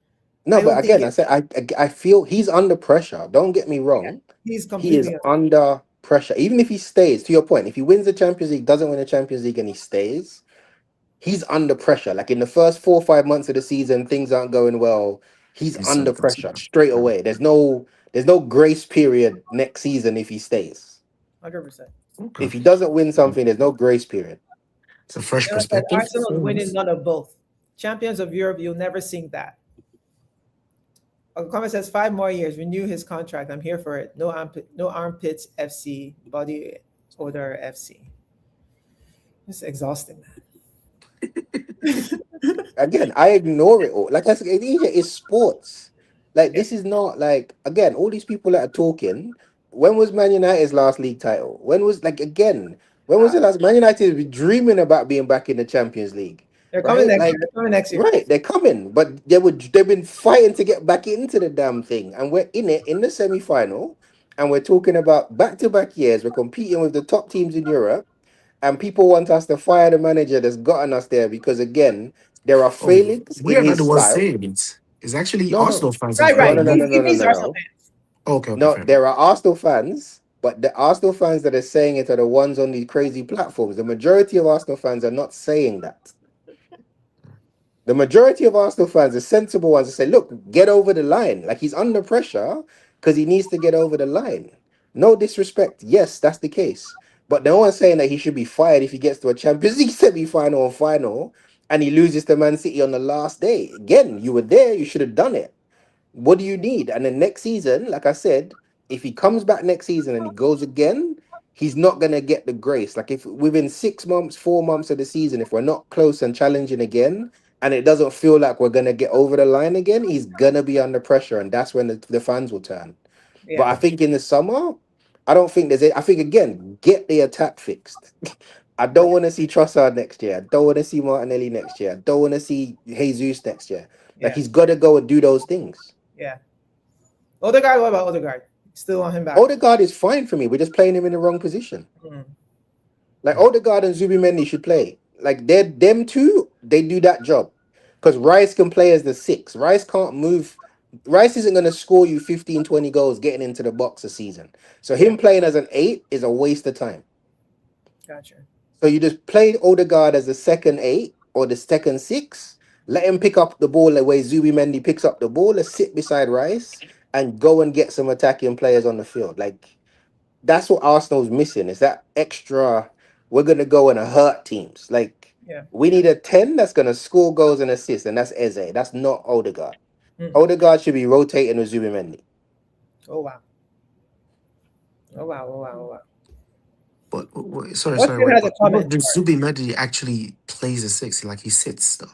No, I but don't think again, I said I feel he's under pressure. Don't get me wrong. he's He is completely. under pressure. Even if he stays, to your point, if he wins the Champions League, doesn't win the Champions League, and he stays, he's under pressure. Like in the first 4 or 5 months of the season, things aren't going well. He's He's under something. pressure straight away. There's no grace period next season if he stays. 100%. Okay. If he doesn't win something, there's no grace period. It's a fresh Like I said, perspective. Arsenal is Fair winning enough. none of both. Champions of Europe, you'll never sing that. A comment says 5 more years, renew his contract. I'm here for it. No armpits FC, body odor FC. It's exhausting, man. Again, I ignore it all. Like I said, it's sports. Like Yeah. this is not like again, all these people that are talking. When was Man United's last league title? When was like again? When was Ah, the last Man United be dreaming about being back in the Champions League? they're coming Right? next year. Like They're coming next year. right, they're coming, but they've been fighting to get back into the damn thing, and we're in it in the semi-final, and we're talking about back-to-back years. We're competing with the top teams in Europe, and people want us to fire the manager that's gotten us there because again, there are Oh, failings we in are not the his ones style. saying it. It's actually No, no, Arsenal fans that Right, no, right. no, firing no, He, no, him. no, he no, means no, Arsenal no. fans. Okay, okay, No, fair enough. there are Arsenal fans, but the Arsenal fans that are saying it are the ones on these crazy platforms. The majority of Arsenal fans are not saying that. The majority of Arsenal fans, the sensible ones, say, look, get over the line. Like he's under pressure because he needs to get over the line. No disrespect. Yes, that's the case. But no one's saying that he should be fired if he gets to a Champions League semi-final or final and he loses to Man City on the last day. Again, you were there, you should have done it. What do you need? And then next season, like I said, if he comes back next season and he goes again, he's not gonna get the grace. Like if within 6 months, 4 months of the season, if we're not close and challenging again, and it doesn't feel like we're gonna get over the line again, he's gonna be under pressure, and that's when the fans will turn. But Yeah, I think in the summer, I don't think there's. I think again, get the attack fixed. I don't want to see Trossard next year. I don't want to see Martinelli next year. I don't want to see Jesus next year. Like yeah, he's got to go and do those things. yeah. Odegaard, what about Odegaard? Still want him back. Odegaard is fine for me. We're just playing him in the wrong position. Mm, Like Odegaard and Zubimendi should play. Like they're them two, they do that job. Because Rice can play as the six. Rice can't move. Rice isn't going to score you 15, 20 goals getting into the box a season. So yeah, him playing as an eight is a waste of time. gotcha. So you just play Odegaard as the second eight or the second six. Let him pick up the ball the way Zubimendi picks up the ball. Let's sit beside Rice and go and get some attacking players on the field. Like that's what Arsenal's missing. Is that extra? We're gonna go and hurt teams. Like Yeah. we need a 10 that's gonna score goals and assists, and that's Eze. That's not Odegaard. Mm. Odegaard should be rotating with Zubimendi. Oh wow. Oh wow. Oh wow. Oh wow. But sorry, What's sorry, good wait. has a But you know, comment? the Zubi Medi actually plays a six, like he sits though.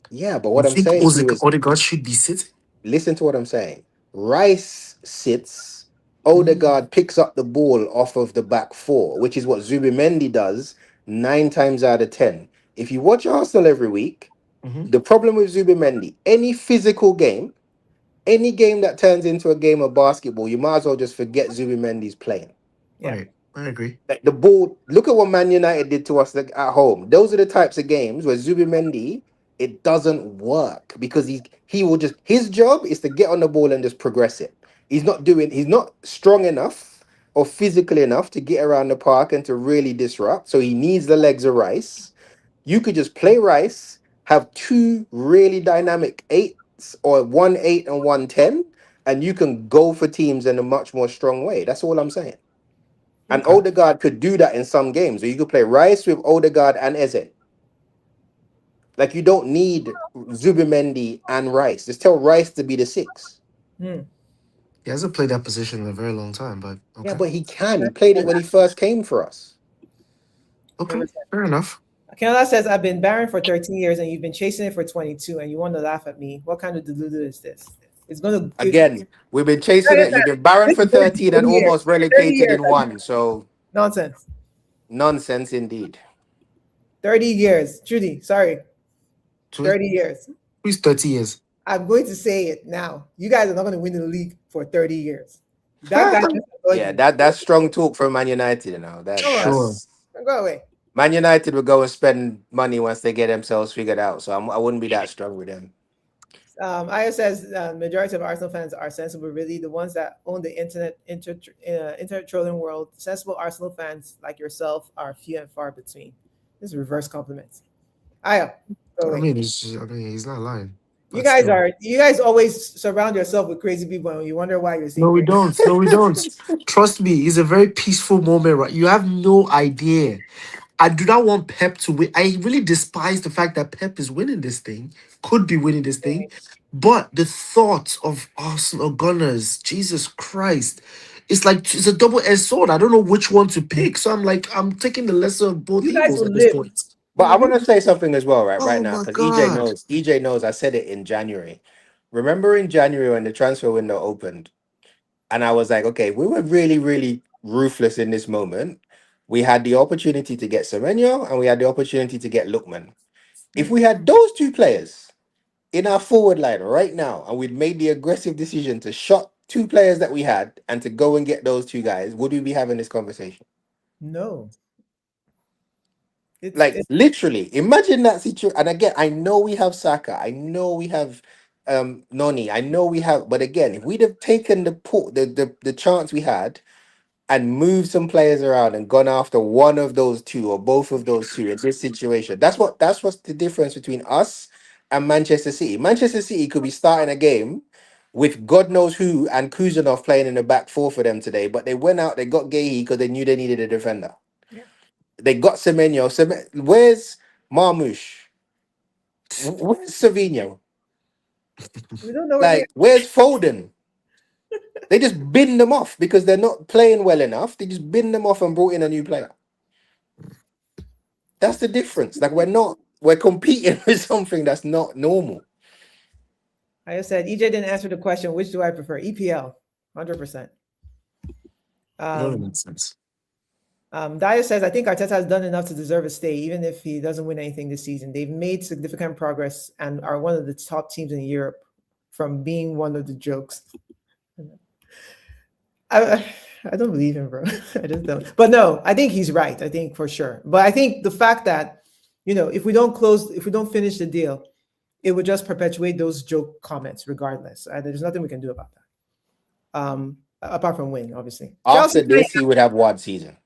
Yeah, but You what I'm think saying to you is Odegaard should be sitting? listen to what I'm saying. Rice sits, Mm. Odegaard picks up the ball off of the back four, which is what Zubimendi does 9 times out of 10. If you watch Arsenal every week, Hmm. the problem with Zubimendi, any physical game, any game that turns into a game of basketball, you might as well just forget Zubimendi's playing. Yeah. Right, I agree. Like the ball, look at what Man United did to us like, at home. Those are the types of games where Zubimendi, it doesn't work because he will just his job is to get on the ball and just progress it. He's not strong enough or physically enough to get around the park and to really disrupt. So he needs the legs of Rice. You could just play Rice, have two really dynamic eights or 1 8 and 1 10, and you can go for teams in a much more strong way. That's all I'm saying. And Okay. Odegaard could do that in some games. Or you could play Rice with Odegaard and Eze. Like you don't need Zubimendi and Rice. Just tell Rice to be the 6. Hmm. He hasn't played that position in a very long time, but Yeah, okay. but he can. He played it when he first came for us. Okay, fair enough. Canada says, I've been barren for 13 years and you've been chasing it for 22 and you want to laugh at me. What kind of delulu is this? It's going to... Again, we've been chasing it. You've been barren This for is going to be 13 and 30 years. almost 30 relegated years. in one. So Nonsense. nonsense indeed. 30 years. Trudy, sorry. So 30 years. who's 30 years? I'm going to say it now. You guys are not going to win the league for 30 years. That guy just annoyed Yeah, me. that's strong talk from Man United, you know. Come on. Sure. That's Go away. Man United will go and spend money once they get themselves figured out. So I wouldn't be that strong with them. Aya says majority of Arsenal fans are sensible, really. The ones that own the internet trolling world. Sensible Arsenal fans like yourself are few and far between. This is reverse compliments. Aya, go away. He's not lying. You But still. you guys always surround yourself with crazy people and you wonder why you're seeing No, we crazy. don't. No, we don't. Trust me, it's a very peaceful moment, right? You have no idea. I do not want Pep to win. I really despise the fact that Pep is winning this thing, could be winning this thing. But the thought of Arsenal Gunners, Jesus Christ, it's a double-edged sword. I don't know which one to pick. So I'm taking the lesser of both You guys evils will at this live. point. But I want to say something as well, right Oh now, my because God. EJ knows I said it in January. Remember in January when the transfer window opened, and I was like, okay, we were really, really ruthless in this moment. We had the opportunity to get Semenyo and we had the opportunity to get Lookman. If we had those two players in our forward line right now, and we'd made the aggressive decision to shot 2 players that we had and to go and get those 2 guys, would we be having this conversation? No. Like literally, imagine that situation. And again, I know we have Saka, I know we have Noni, I know we have, but again, if we'd have taken the chance we had and moved some players around and gone after one of those 2 or both of those 2 in this situation, that's what's the difference between us and Manchester City. Manchester City could be starting a game with God knows who and Kuzanov playing in the back 4 for them today, but they went out, they got Gahey because they knew they needed a defender. They got Semenyo. Where's Marmoush? Where's Savinho? We don't know where they Like, where's Foden? They just bin them off because they're not playing well enough. They just bin them off and brought in a new player. That's the difference. Like, we're competing with something that's not normal. I just said EJ didn't answer the question. Which do I prefer? EPL, 100%. That makes sense. Daya says, I think Arteta has done enough to deserve a stay, even if he doesn't win anything this season. They've made significant progress and are one of the top teams in Europe from being one of the jokes. I don't believe him, bro. I just don't. But no, I think he's right. I think for sure. But I think the fact that, if we don't finish the deal, it would just perpetuate those joke comments regardless. There's nothing we can do about that. Apart from win, obviously. After this, he would have 1 season.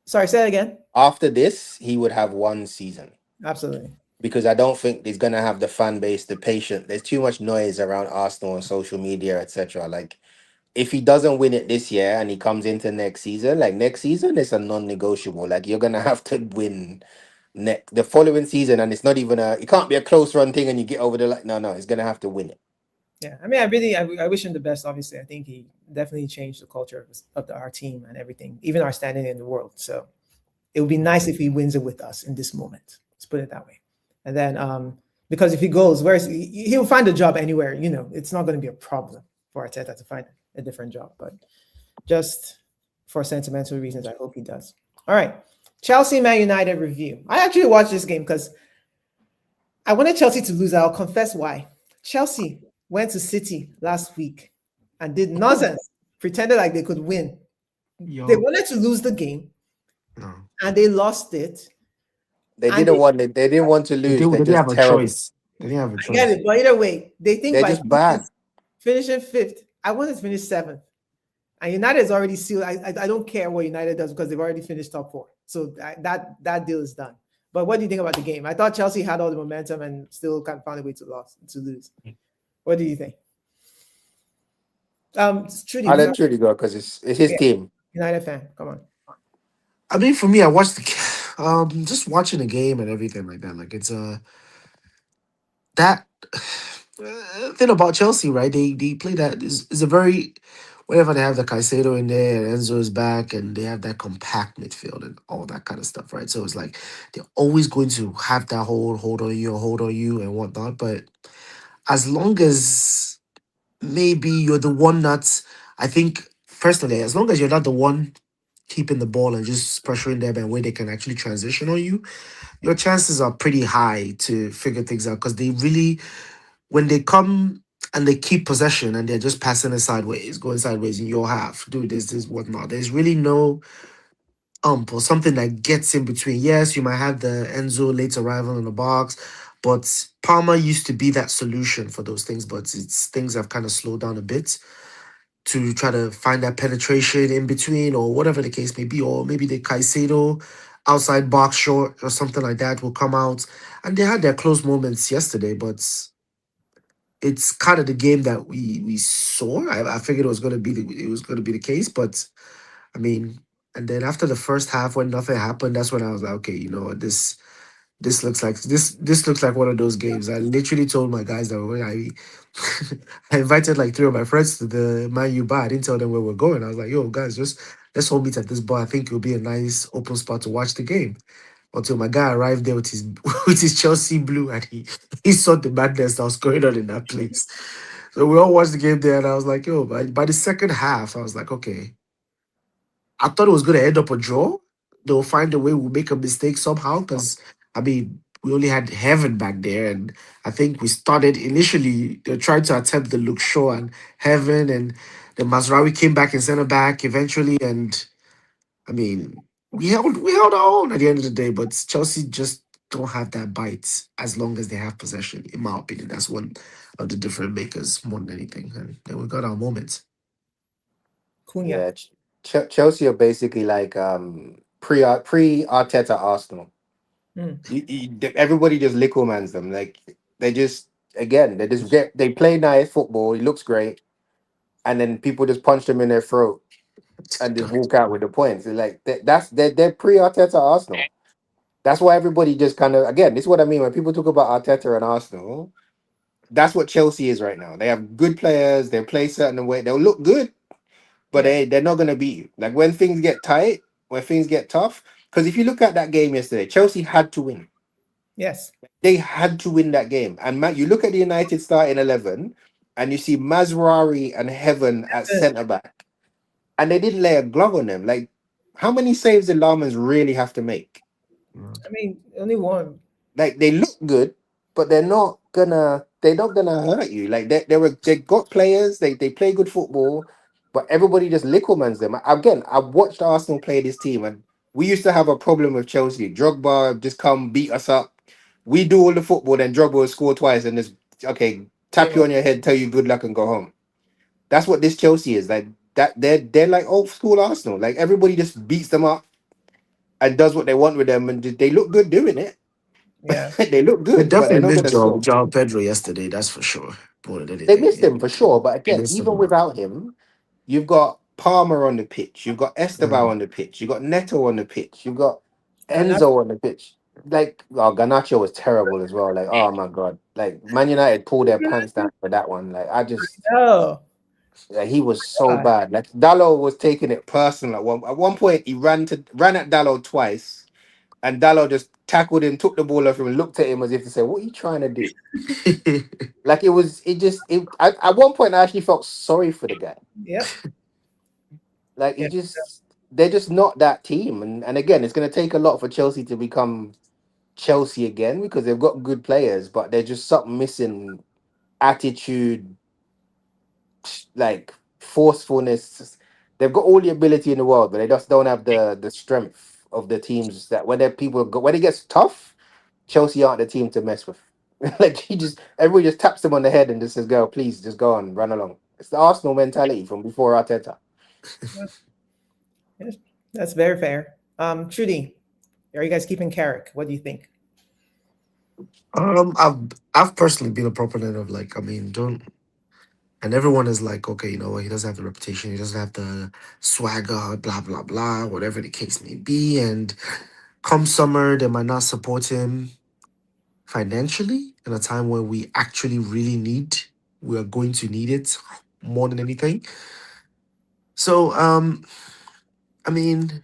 Sorry, say that again. After this, he would have 1 season. Absolutely. Because I don't think he's going to have the fan base, the patience. There's too much noise around Arsenal on social media, etc. Like, if he doesn't win it this year and he comes into next season, it's a non-negotiable. Like, you're going to have to win the following season, and it's not even it can't be a close run thing and you get over the line. No, he's going to have to win it. Yeah, I mean, I wish him the best. Obviously, I think he definitely changed the culture of our team and everything, even our standing in the world. So it would be nice if he wins it with us in this moment. Let's put it that way. And then, because if he goes, he'll find a job anywhere. It's not going to be a problem for Arteta to find a different job. But just for sentimental reasons, I hope he does. All right, Chelsea Man United review. I actually watched this game because I wanted Chelsea to lose. I'll confess why. Chelsea went to City last week and did nonsense, pretended like they could win. They wanted to lose the game, and they lost it. They didn't want to lose. They didn't have a choice. They didn't have a choice. I get it, but either way, they think they're just bad. Finishing 5th. I wanted to finish 7th, and United is already sealed. I don't care what United does because they've already finished top 4, so that deal is done. But what do you think about the game? I thought Chelsea had all the momentum and still kind of found a way to lose. What do you think? Trudy, I'll let Trudy go because it's his team. United fan. Come on. I mean, for me, I watched just watching the game and everything like that. Like it's that thing about Chelsea, right? They play that is a very whenever they have the Caicedo in there and Enzo is back and they have that compact midfield and all that kind of stuff, right? So it's like they're always going to have that hold on you and whatnot. But as long as maybe you're the one that's, I think personally, as long as you're not the one keeping the ball and just pressuring them and where they can actually transition on you, your chances are pretty high to figure things out because they really when they come and they keep possession and they're just passing it sideways, going sideways in your half, do this, whatnot. There's really no or something that gets in between. Yes, you might have the Enzo late arrival in the box, but Palmer used to be that solution for those things, but it's things have kind of slowed down a bit to try to find that penetration in between or whatever the case may be, or maybe the Caicedo outside box short or something like that will come out. And they had their close moments yesterday, but it's kind of the game that we saw. I figured it was gonna be the case, but I mean, and then after the first half when nothing happened, that's when I was like, okay, you know what, this looks like one of those games. I literally told my guys that when I I invited like three of my friends to the Man U bar. I didn't tell them where we're going. I was like, yo, guys, just let's all meet at this bar. I think it'll be a nice open spot to watch the game until my guy arrived there with his with his Chelsea blue and he saw the madness that was going on in that place. So we all watched the game there, and I was like, yo, by the second half, I was like, okay, I thought it was gonna end up a draw. They'll find a way. We'll make a mistake somehow because I mean we only had Heaven back there, and I think we started initially. They tried to attempt the Luke Shaw and Heaven, and the Mazraoui came back in center back eventually, and I mean, we held our own at the end of the day, but Chelsea just don't have that bite as long as they have possession. In my opinion, that's one of the different makers more than anything. And then we got our moments. Cunha. Yeah, Chelsea are basically like pre Arteta Arsenal. Mm. Everybody just licklemans them. Like they just again they play nice football. It looks great, and then people just punch them in their throat and just walk out with the points. It's like they're pre Arteta Arsenal. That's why everybody just kind of again. This is what I mean when people talk about Arteta and Arsenal. That's what Chelsea is right now. They have good players. They play certain way. They'll look good, but Yeah. they're not gonna beat you. Like when things get tight, when things get tough. Because if you look at that game yesterday, Chelsea had to win. Yes. They had to win that game. And you look at the United starting 11, and you see Mazrari and Heaven at centre back, and they didn't lay a glove on them. Like, how many saves did Lamans really have to make? I mean, only one. Like they look good, but they're not gonna hurt you. Like they got players, they play good football, but everybody just licklemans them. Again, I watched Arsenal play this team, and we used to have a problem with Chelsea. Drogba just come beat us up. We do all the football, then Drogba will score twice and just okay, tap Game you over. on your head, tell you good luck and go home. That's what this Chelsea is. Like that they're like old school Arsenal. Like everybody just beats them up and does what they want with them, and they look good doing it. Yeah. They look They good, but they're definitely not missed gonna score. João Pedro yesterday, that's for sure. More than They anything. missed him for sure, but They again, missed even him. without him, you've got Palmer on the pitch, you've got Esteban Mm. on the pitch, you've got Neto on the pitch, you've got Garnacho. Enzo on the pitch. Like, oh, Garnacho was terrible as well. Like, oh my god, like Man United pulled their pants down for that one. Like, Oh, like, he was so God. bad. Like Dallo was taking it personal. At one point, he ran at Dallo twice, and Dallo just tackled him, took the ball off him, and looked at him as if to say, "What are you trying to do?" Like at one point I actually felt sorry for the guy. Yep. Like Yeah. they're just not that team. And again, it's gonna take a lot for Chelsea to become Chelsea again because they've got good players, but there's just something missing attitude, like forcefulness. They've got all the ability in the world, but they just don't have the strength of the teams that when it gets tough, Chelsea aren't the team to mess with. Like everybody just taps them on the head and just says, "Go, please, just go on, run along." It's the Arsenal mentality from before Arteta. Yes. That's very fair. Trudy, are you guys keeping Carrick? What do you think? I've personally been a proponent of like, I mean, don't. And everyone is like, okay, you know what? He doesn't have the reputation. He doesn't have the swagger, blah, blah, blah, whatever the case may be. And come summer, they might not support him financially in a time where we actually really we are going to need it more than anything. So, I mean,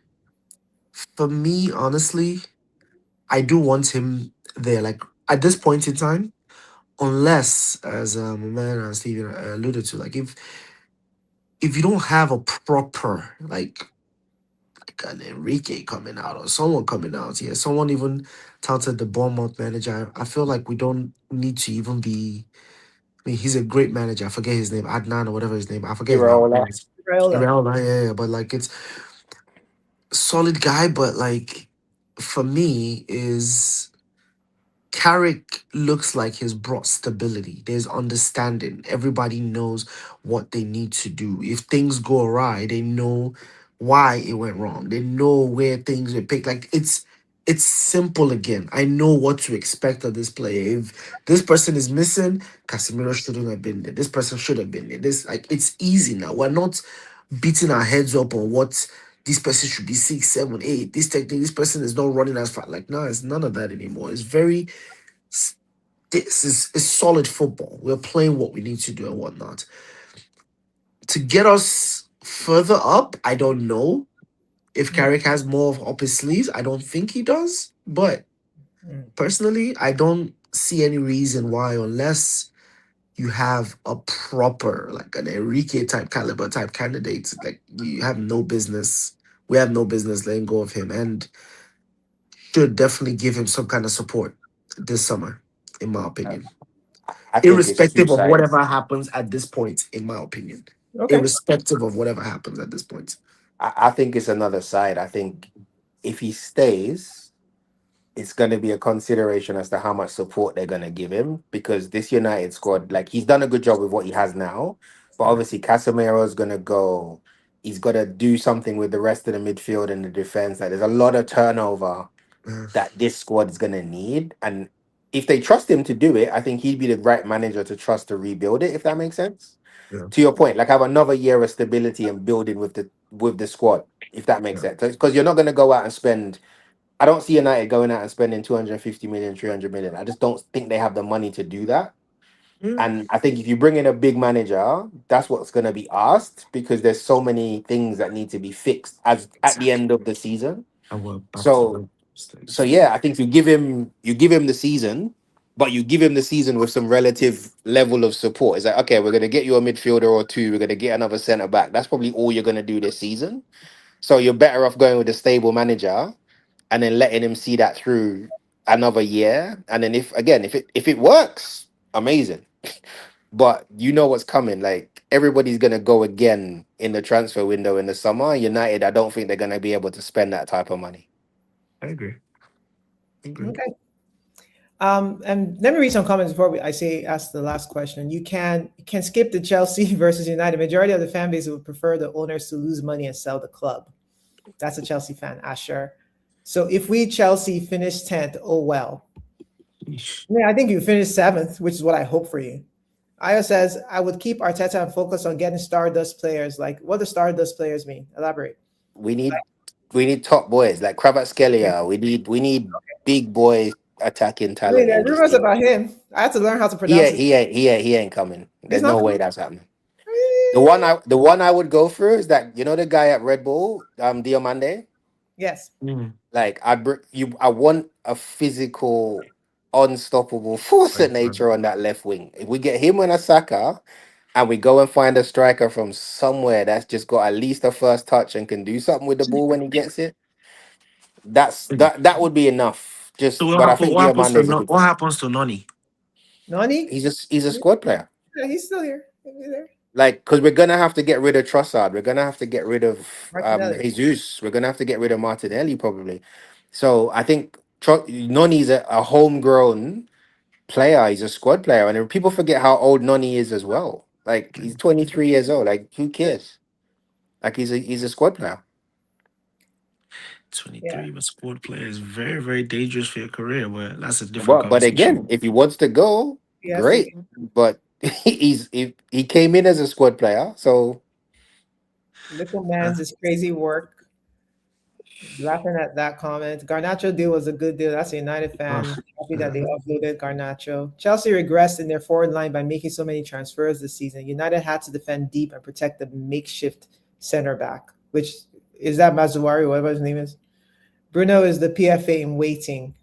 for me, honestly, I do want him there. Like at this point in time, unless, as my man Steven alluded to, like if you don't have a proper like an Enrique coming out or someone coming out, yeah, someone even touted the Bournemouth manager. I feel like we don't need to even be. I mean, he's a great manager. I forget his name, Adnan or whatever his name. I forget his name. Iraola. Raiola. Real, yeah, yeah, but like it's solid guy, but like for me is Carrick looks like he's brought stability. There's understanding. Everybody knows what they need to do. If things go awry, they know why it went wrong. They know where things were picked. Like it's simple again. I know what to expect of this player. If this person is missing, Casemiro shouldn't have been there. This person should have been there. This like it's easy now. We're not beating our heads up on what this person should be six, seven, eight. This technique, this person is not running as fast. Like, no, it's none of that anymore. It's very s- this is solid football. We're playing what we need to do and whatnot. To get us further up, I don't know if Mm, Carrick has more up his sleeves. I don't think he does. But mm. personally, I don't see any reason why, unless you have a proper, like an Enrique type caliber type candidate, like you have no business. We have no business letting go of him and should definitely give him some kind of support this summer, in my opinion. I think it's two Irrespective of sides. whatever happens at this point, in my opinion. Okay. Irrespective of whatever happens at this point. I think it's another side. I think if he stays, it's going to be a consideration as to how much support they're going to give him because this United squad, like he's done a good job with what he has now, but obviously Casemiro is going to go. He's got to do something with the rest of the midfield and the defense. Like there's a lot of turnover Uh, that this squad is going to need, and if they trust him to do it, I think he'd be the right manager to trust to rebuild it. If that makes sense. yeah, To your point, like have another year of stability and building with the squad. If that makes yeah, sense, because you're not going to go out and spend. I don't see United going out and spending 250 million, 300 million. I just don't think they have the money to do that. yeah. And I think if you bring in a big manager, that's what's going to be asked because there's so many things that need to be fixed as at the Exactly. end of the season. And we're back to So the so mistakes. yeah, I think you give him the season, but you give him the season with some relative level of support. It's like, okay, we're gonna get you a midfielder or two, we're gonna get another centre back. That's probably all you're gonna do this season. So you're better off going with a stable manager and then letting him see that through another year. And then if it works, amazing. But you know what's coming. Like everybody's gonna go again in the transfer window in the summer. United, I don't think they're gonna be able to spend that type of money. I agree. I agree. Okay. And let me read some comments before I say ask the last question. You can skip the Chelsea versus United. Majority of the fan base would prefer the owners to lose money and sell the club. That's a Chelsea fan, Asher. So if we Chelsea finish 10th, oh well. Yeesh. Yeah, I think you finished 7th, which is what I hope for you. Io says I would keep Arteta and focus on getting Stardust players. Like what do Stardust players mean? Elaborate. We need we need top boys like Kvaratskhelia. We need big boy attacking I mean, talent in there's this rumors team. about him. I had to learn how to He pronounce ain't, it. he ain't coming. He's There's not no coming. way that's happening. The one I would go through is that the guy at Red Bull, Diomande. Yes. Mm. Like I want a physical, unstoppable force of Right, right. nature on that left wing. If we get him and a Saka, and we go and find a striker from somewhere that's just got at least a first touch and can do something with the ball when he gets it, that would be enough. So Just, but I think Diomande is a good what player. happens to Nani? Nani? He's a squad player. Yeah, he's still here. He's there. Like, because we're gonna have to get rid of Trossard, we're gonna have to get rid of Martinelli. Jesus, we're gonna have to get rid of Martinelli probably. So I think Noni's a homegrown player. He's a squad player, and then people forget how old Noni is as well. Like he's 23 years old. Like who cares? Like he's a squad player. Yeah. 23 with squad player is very, very dangerous for your career, but that's a different But conversation. again, if he wants to go, He has to. great. But he came in as a squad player, so Little Uh, man's is crazy work. Laughing at that comment. Garnacho deal was a good deal. That's a United fan. uh, Happy that they uh, offloaded Garnacho. Chelsea regressed in their forward line by making so many transfers this season. United had to defend deep and protect the makeshift center back, which is that Mazuari, whatever his name is. Bruno is the PFA in waiting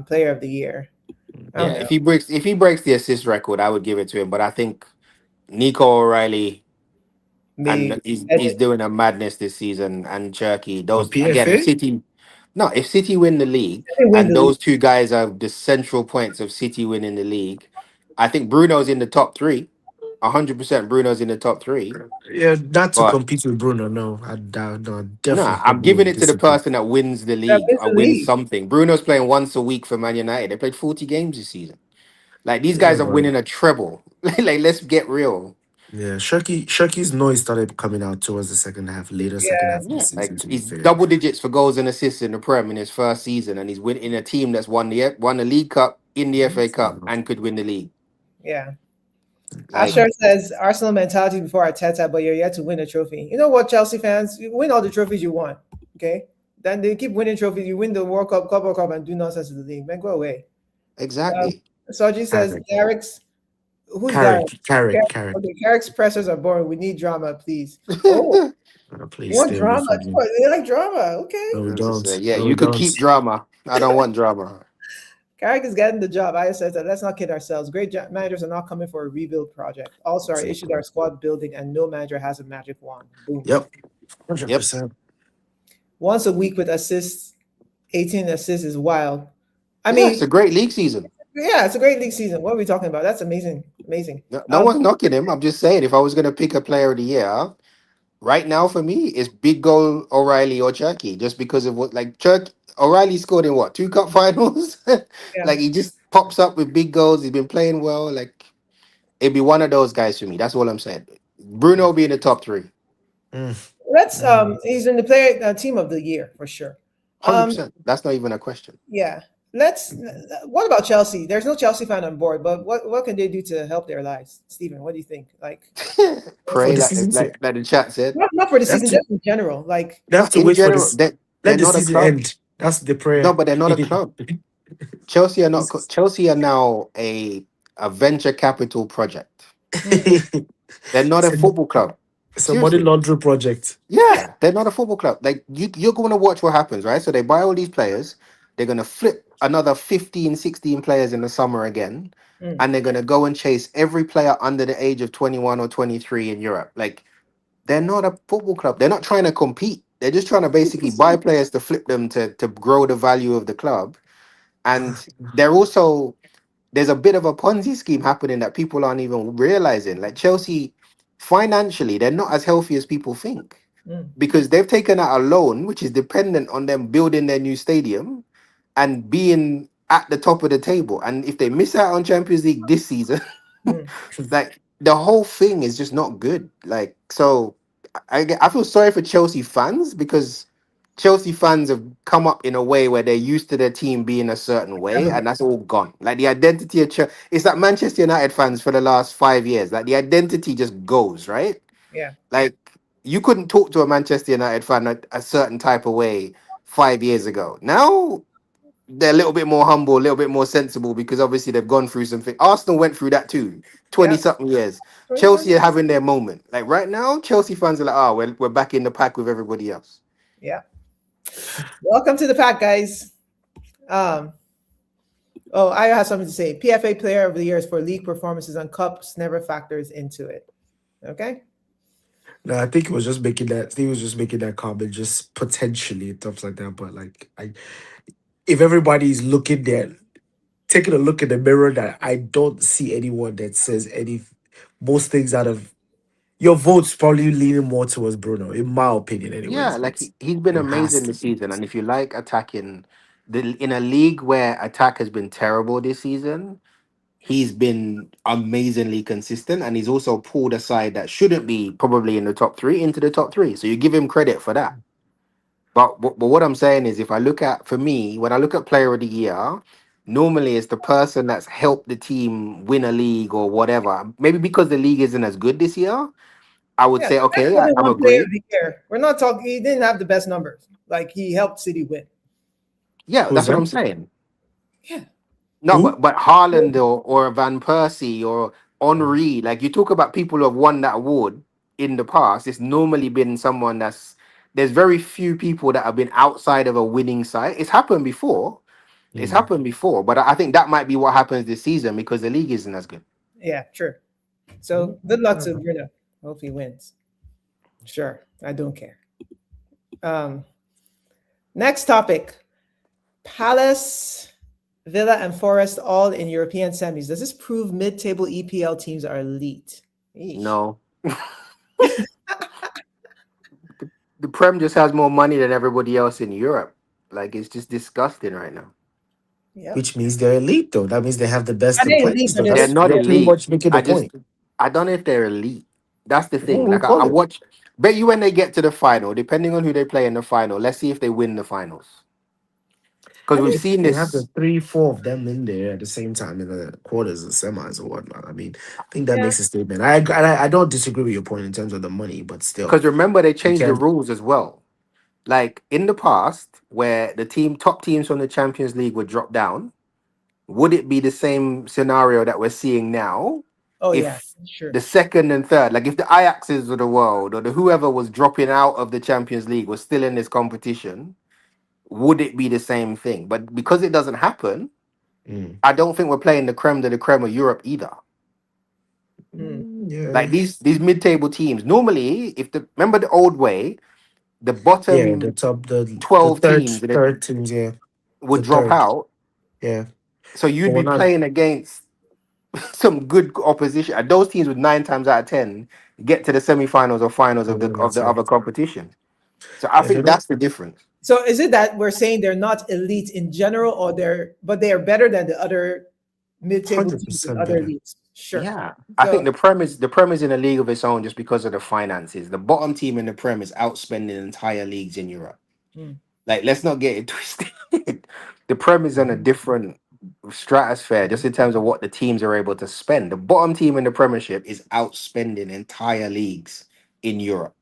player of the year. I yeah. don't know. If he breaks the assist record, I would give it to him. But I think Nico O'Reilly The and he's doing a madness this season. And Cherky, for those again, if PFA. City, no, if City win the league, they win and the league. those two guys are the central points of City winning the league, I think Bruno's in the top three. 100% Bruno's in the top three. Yeah, not to But compete with Bruno. No, I doubt. No, nah, definitely I'm probably giving would it to the disagree. person that wins the That league wins or the wins league. something. Bruno's playing once a week for Man United. They played 40 games this season. Like these Yeah, guys are but winning a treble. Like let's get real. yeah, Shirky's noise started coming out towards the second half, later second Yeah. half of the Yeah, season. like To be he's fair, double digits for goals and assists in the Prem in his first season, and he's winning a team that's won the League Cup, in the FA Cup, and could win the league. Yeah. Like Asher says Arsenal mentality before Arteta, but you're yet to win a trophy. You know what, Chelsea fans? You win all the trophies you want. Okay. Then they keep winning trophies. You win the World Cup, Club World Cup, and do nonsense in the league. Man, go away. Um, exactly. Soji says Carrick, Garrick's who's Garrick? Carrick, Carrick, Garrick. Carrick. Okay, Garrick's pressers are boring. We need drama, please. Oh, you Please want stay away drama? from me. They like drama. Okay. No, we Let's just say, don't. yeah, No, we you could don't. keep drama. I don't want drama. Carrick is getting the job. I says that let's not kid ourselves. Great managers are not coming for a rebuild project. Also, our issues Exactly. are squad building, and no manager has a magic wand. Boom. Yep. Hundred Yep. percent. Once a week with assists, 18 assists is wild. I Yeah, it's a mean, great league season. yeah, it's a great league season. What are we talking about? That's amazing. Amazing. No one's knocking him. I'm just saying, if I was going to pick a player of the year, right now for me, it's big goal O'Reilly or Cherky, just because of what like O'Reilly scored in what, two cup finals? Yeah. Like he just pops up with big goals. He's been playing well. Like it'd be one of those guys for me. That's all I'm saying. Bruno will be in the top three. Mm, Let's mm. he's in the player team of the year for sure. Um 100%. That's not even a question. yeah. Let's what about Chelsea? There's no Chelsea fan on board, but what can they do to help their lives? Stephen, what do you think? Like For Pray the like season to like the chat said. not for the they have season, to just in general. Like they have to In wait for general, this. they're Let the not a season club. end. That's the No, prayer. but they're not a club. Chelsea are not. Chelsea are now a venture capital project. mm, They're not a it's, a, football club. it's a money Seriously. laundering project. Yeah, they're not a football club. Like you're going to watch what happens, right? So they buy all these players. They're going to flip another 15, 16 players in the summer again. mm, And they're going to go and chase every player under the age of 21 or 23 in Europe. Like they're not a football club. They're not trying to compete. They're just trying to basically buy players to flip them to grow the value of the club. And they're also there's a bit of a Ponzi scheme happening that people aren't even realizing. Like Chelsea, financially, they're not as healthy as people think mm, because they've taken out a loan, which is dependent on them building their new stadium and being at the top of the table. And if they miss out on Champions League this season, mm. like the whole thing is just not good. Like so, I feel sorry for Chelsea fans because Chelsea fans have come up in a way where they're used to their team being a certain way, and that's all gone. Like the identity of Chelsea, it's like Manchester United fans for the last 5 years. Like the identity just goes right. Yeah. Like you couldn't talk to a Manchester United fan a certain type of way 5 years ago. Now they're a little bit more humble, a little bit more sensible because obviously they've gone through something. Arsenal went through that too, 20 Yeah. something years. 2020. Chelsea are having their moment. Like right now, Chelsea fans are like, oh, we're back in the pack with everybody else. Yeah. Welcome to the pack, guys. Um, oh, I have something to say. PFA Player of the Year is for league performances on cups, never factors into it. Okay. No, I think he was just making that. He was just making that comment, just potentially and stuff like that. But like, if everybody's looking there, taking a look in the mirror, that I don't see anyone that says any most things out of your vote's probably leaning more towards Bruno, in my opinion, Yeah, anyways. like But he's been it has amazing to this be. season. And if you like attacking in a league where attack has been terrible this season, he's been amazingly consistent and he's also pulled a side that shouldn't be probably in the top three into the top three. So you give him credit for that. But what I'm saying is, if I look at, for me, when I look at player of the year, normally it's the person that's helped the team win a league or whatever. Maybe because the league isn't as good this year, I would Yeah, say, that's okay, more than I'm one player of agree. the year. We're not talking. He didn't have the best numbers. Like he helped City win. Yeah, Who's that's what that? I'm saying. Yeah. No, Who? but Haaland or Van Persie or Henri, like you talk about people who have won that award in the past, it's normally been someone that's there's very few people that have been outside of a winning side. It's happened before. It's Mm. happened before, but I think that might be what happens this season because the league isn't as good. Yeah. Sure. Mm. So good luck to Uh, Bruno. Hope he wins. Sure. I don't care. Um, Next topic: Palace, Villa, and Forest all in European semis. Does this prove mid-table EPL teams are elite? Eesh. No, the Prem just has more money than everybody else in Europe. Like it's just disgusting right now. Yep. which means they're elite, though. That means they have the Are best in they players. elite? But So they're They're that's not you're still pretty elite. much making the I just point. I don't know if they're elite. That's the What thing. will we Like call I it? watch bet you when they get to the final, depending on who they play in the final, let's see if they win the finals. Because I we've think If seen you have the this three, four of them in there at the same time in the quarters and semis or whatnot, I mean, I think that yeah. makes a statement. I don't disagree with your point in terms of the money, but still, because remember they you changed the can't. rules as well. Like in the past, where the top teams from the Champions League would drop down, would it be the same scenario that we're seeing now Oh yeah. if Sure. the second and third, like if the Ajaxes of the world or the whoever was dropping out of the Champions League was still in this competition, would it be the same thing? But because it doesn't happen, Mm. I don't think we're playing the creme de la creme of Europe either. Hmm. Like Yeah, these mid-table teams, normally, if the remember the old way, the yeah. The bottom top, the 12 third, teams that third teams. Yeah, would the drop third. out. Yeah, So but you'd we're be not. playing against some good opposition. And those teams would 9 times out of 10 get to the semi-finals or finals of We're the not other saying. competition. So I Yeah, they're think not that's the difference. So is it that we're saying they're not elite in general, or they are better than the other mid-table hundred teams in percent other better. leagues? Sure. Yeah. I think So the premise in a league of its own just because of the finances. The bottom team in the Prem is outspending entire leagues in Europe. hmm, Like, let's not get it twisted. The Prem is on a different stratosphere just in terms of what the teams are able to spend. The bottom team in the Premiership is outspending entire leagues in Europe.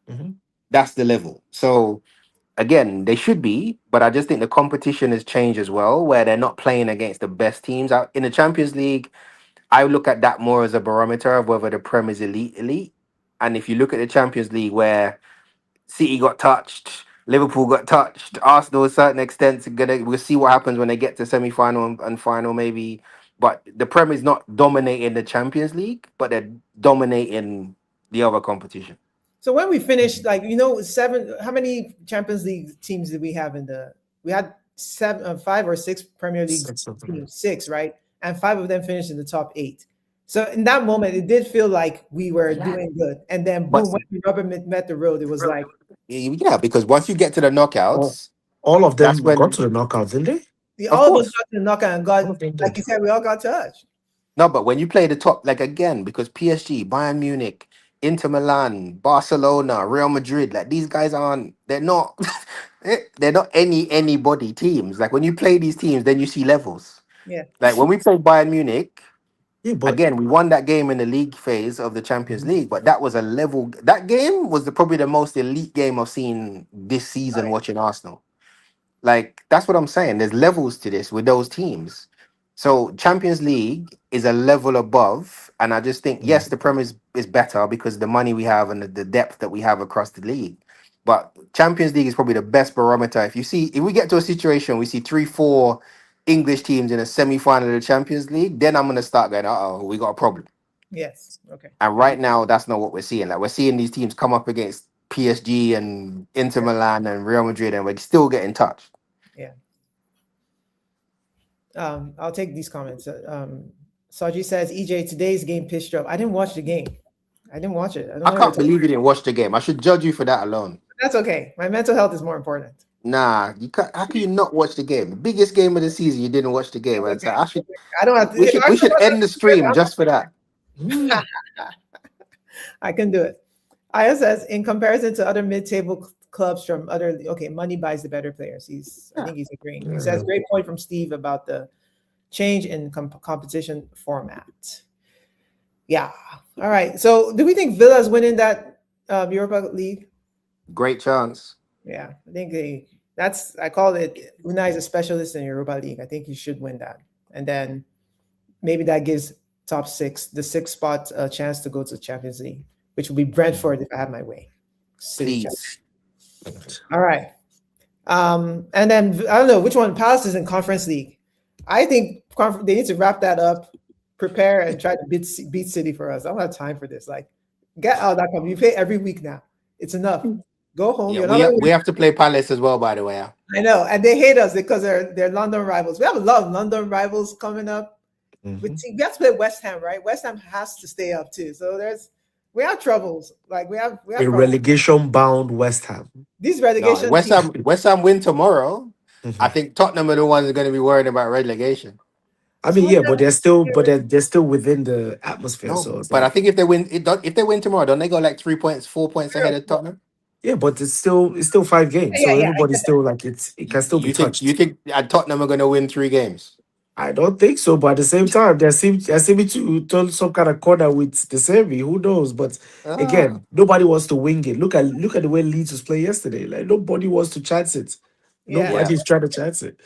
Mhm. That's the level. So again, they should be, but I just think the competition has changed as well, where they're not playing against the best teams out in the Champions League. I look at that more as a barometer of whether the Prem is elite. And if you look at the Champions League, where City got touched, Liverpool got touched, Arsenal to a certain extent, we'll see what happens when they get to semi-final and final maybe. But the Prem is not dominating the Champions League, but they're dominating the other competition. so when we finished, like seven. How many Champions League teams did we have in the? We had seven, 5 or 6 Premier League Six of them. teams, six, right? And 5 of them finished in the top 8. So in that moment, it did feel like we were Yeah. doing good. And then But boom, when the rubber met the road, it was like yeah, because once you get to the All, knockouts, all of that's them got when, to the knockout, didn't they? of all of us course. got to the knockout and All got, of them like did. you said, we all got touched. No, but when you play the top, like again, because PSG, Bayern Munich, Inter Milan, Barcelona, Real Madrid, like these guys aren't, they're not, they're not anybody teams. Like when you play these teams, then you see levels. Yeah. Like when we played Bayern Munich, Yeah, but again, we won that game in the league phase of the Champions Mhm. League, but that was a level. That game was probably the most elite game I've seen this season watching Arsenal. Like that's what I'm saying. There's levels to this with those teams. So Champions League is a level above, and I just think yes, the Premier is better because of the money we have and the depth that we have across the league. But Champions League is probably the best barometer. If we get to a situation we see 3, 4 English teams in a semi-final of the Champions League, then I'm gonna start going, oh, we got a problem. Yes. Okay. And right now, that's not what we're seeing. Like we're seeing these teams come up against PSG and Inter Yeah. Milan and Real Madrid, and we're still getting touched. Yeah. I'll take these comments. Saji says, EJ, today's game pissed you off. I didn't watch the game. I didn't watch it. I don't I know what you're can't talking believe you didn't watch the game. I should judge you for that alone. about. That's okay. My mental health is more important. Nah, you can't. How can you not watch the game? The biggest game of the season, you didn't watch the game. That's And so okay. I should. I don't have to. We If should. We should end the stream Arsenal just for that. Mm. I can do it. Aya says, in comparison to other mid-table clubs from other. Okay, money buys the better players. I Yeah. think he's agreeing. He says Yeah. great point from Steve about the change in competition format. Yeah. All right. So, do we think Villa's winning that Europa League? Great chance. Yeah, I think they. That's I call it. Unai is a specialist in Europa League. I think he should win that, and then maybe that gives top six, the sixth spot, a chance to go to Champions League, which would be Brentford if I had my way. City champ. Please. All right. And then I don't know which one. Palace is in Conference League. I think they need to wrap that up, prepare, and try to beat City for us. I don't have time for this. Like, get out of that company. You pay every week now. It's enough. Go home. Yeah, You're not. we have to play Palace as well, by the way. I know, and they hate us because they're London rivals. We have a lot of London rivals coming up. Mhm. We have to play West Ham, right? West Ham has to stay up too. So we have troubles. Like we have A problems. relegation bound West Ham. These No, relegation teams. West Ham win tomorrow. I Mhm. think Tottenham are the ones that are going to be worried about relegation. I mean, yeah, but they're still within the atmosphere. No, So it's but I like, think if they win tomorrow, don't they go like 3 points, 4 points ahead of Tottenham? yeah, but it's still 5 games. Yeah, So yeah. everybody's still like it can still be You touched. think Tottenham are going to win 3 games? I don't think so, but at the same time, there seem to turn some kind of corner with the Serbi. Who knows? But Ah, again, nobody wants to wing it. Look at the way Leeds was playing yesterday. Like nobody wants to chance it. Yeah. yeah, Nobody's trying to chance it.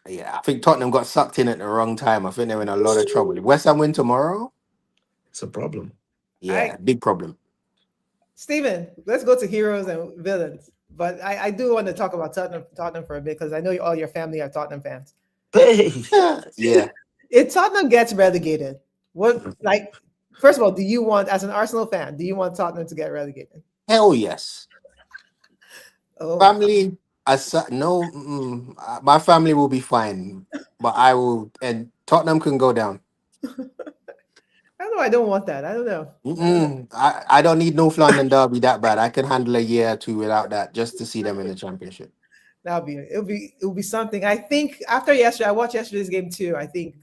yeah. I think Tottenham got sucked in at the wrong time. I think they're in a lot of trouble. If West Ham win tomorrow, It's a problem. All right, yeah, big problem. Steven, let's go to heroes and villains. But I do want to talk about Tottenham for a bit because I know all your family are Tottenham fans. Hey, Yeah. If Tottenham gets relegated, first of all, do you want, as an Arsenal fan, do you want Tottenham to get relegated? Hell yes. Oh my. Family, no, my family will be fine, but I will, and Tottenham can go down. I don't know. I don't want that. I don't know. I don't need North London Derby that bad. I can handle a year or two without that just to see them in the championship. It'll be something. I think after yesterday, I watched yesterday's game too. I think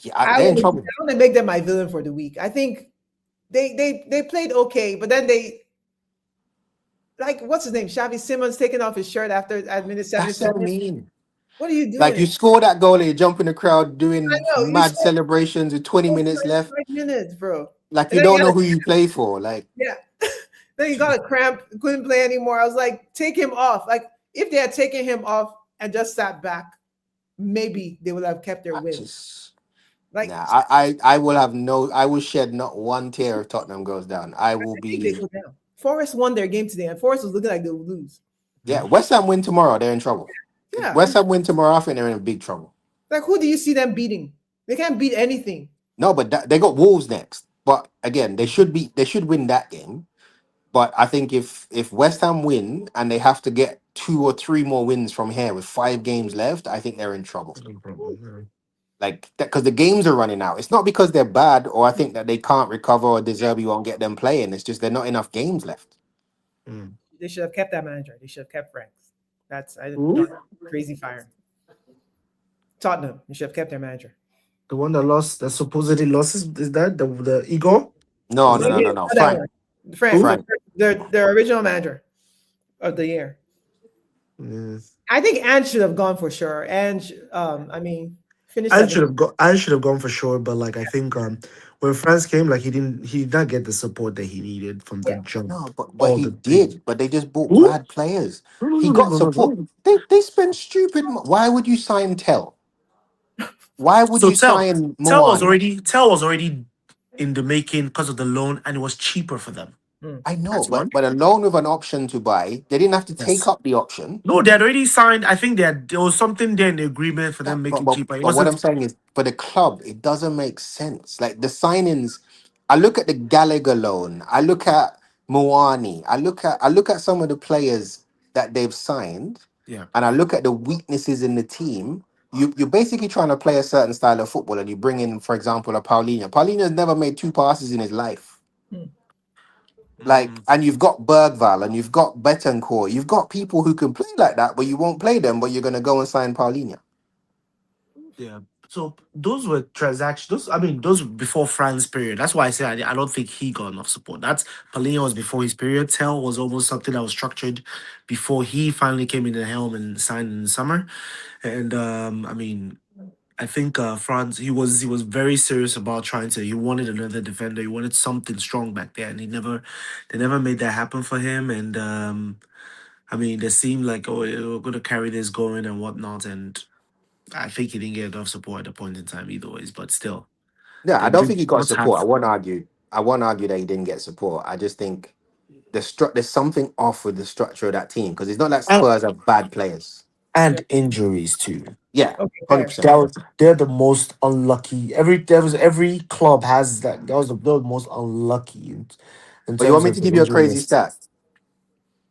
Yeah, they're in trouble. I want to make them my villain for the week. I think they played okay, but then what's his name? Xavi Simons taking off his shirt after at minute That's so 77. mean. What are you Like you doing? score that goal and you jump in the crowd I doing know you mad scored celebrations with 20 minutes left. 5 minutes, bro. Like And you then don't know who you play for. Like, yeah. Then he got a cramp, couldn't play anymore. I was like, take him off. Like if they had taken him off and just sat back, maybe they would have kept their I wins. just Like nah. I will have I will shed not one tear if Tottenham goes down. I will I think they be go down. Forest won their game today, and Forest was looking like they would lose. yeah. West Ham win tomorrow, they're in trouble. If Yeah. West Ham win tomorrow, I think they're in big trouble. Like who do you see them beating? They can't beat anything. No, but they got Wolves next. But again, they should win that game. But I think if West Ham win and they have to get 2 or 3 more wins from here with 5 games left, I think they're in trouble. no problem. Like that because the games are running out. It's not because they're bad or I think that they can't recover or deserve you won't get them playing. It's just there are not enough games left. Mm. They should have kept that manager. They should have kept Franks. That's Who? crazy fire. Tottenham. They should have kept their manager. The one that supposedly lost is that the Igor? No, Is no, that no, it? no, no. Not that Frank. one. Frank, Who? Frank. their original manager of the year. Mm. I think Ange should have gone for sure. Ange, I mean, finished I second. should have gone. I should have gone for sure, but like I think when France came, like he did not get the support that he needed from the Yeah. jump. No, but All he the things. did. But they just bought Who? bad players. No, no, He no, no, got no, no, support. no. They spend stupid. Why would you sign Tell? Why would So you sign Tell was Moani? already in the making because of the loan, and it was cheaper for them. I know, That's one. but a loan with an option to buy, they didn't have to take Yes. up the option. No, they had already signed. I think there was something there in the agreement for Yeah, them making cheaper. It but what wasn't. I'm saying is for the club, it doesn't make sense. Like the signings, I look at the Gallagher loan, I look at Moani, I look at some of the players that they've signed, Yeah. and I look at the weaknesses in the team. You're basically trying to play a certain style of football, and you bring in, for example, a Paulinho. Paulinho has never made 2 passes in his life. Hmm. Like, and you've got Bergval and you've got Betancourt. You've got people who can play like that, but you won't play them, but you're gonna go and sign Paulinho. Yeah. So those were transactions. Those were before Fran's period. That's why I say I don't think he got enough support. That's Paulinho was before his period. Tell was almost something that was structured before he finally came in the helm and signed in the summer. And I think Franz he was very serious about trying to. He wanted another defender. He wanted something strong back there, and they never made that happen for him. And they seemed like we're going to carry this going and whatnot. And I think he didn't get enough support at the point in time either ways. But still, Yeah, I the don't big think he got what's half. support. I won't argue. I won't argue that he didn't get support. I just think there's something off with the structure of that team because it's not like And, Spurs are bad players. Yeah. and injuries too. Yeah, Okay, hundred fair. percent. They're the most unlucky. Every club has that. They're the most unlucky in But you want terms me of to the give you a injury crazy list. stat?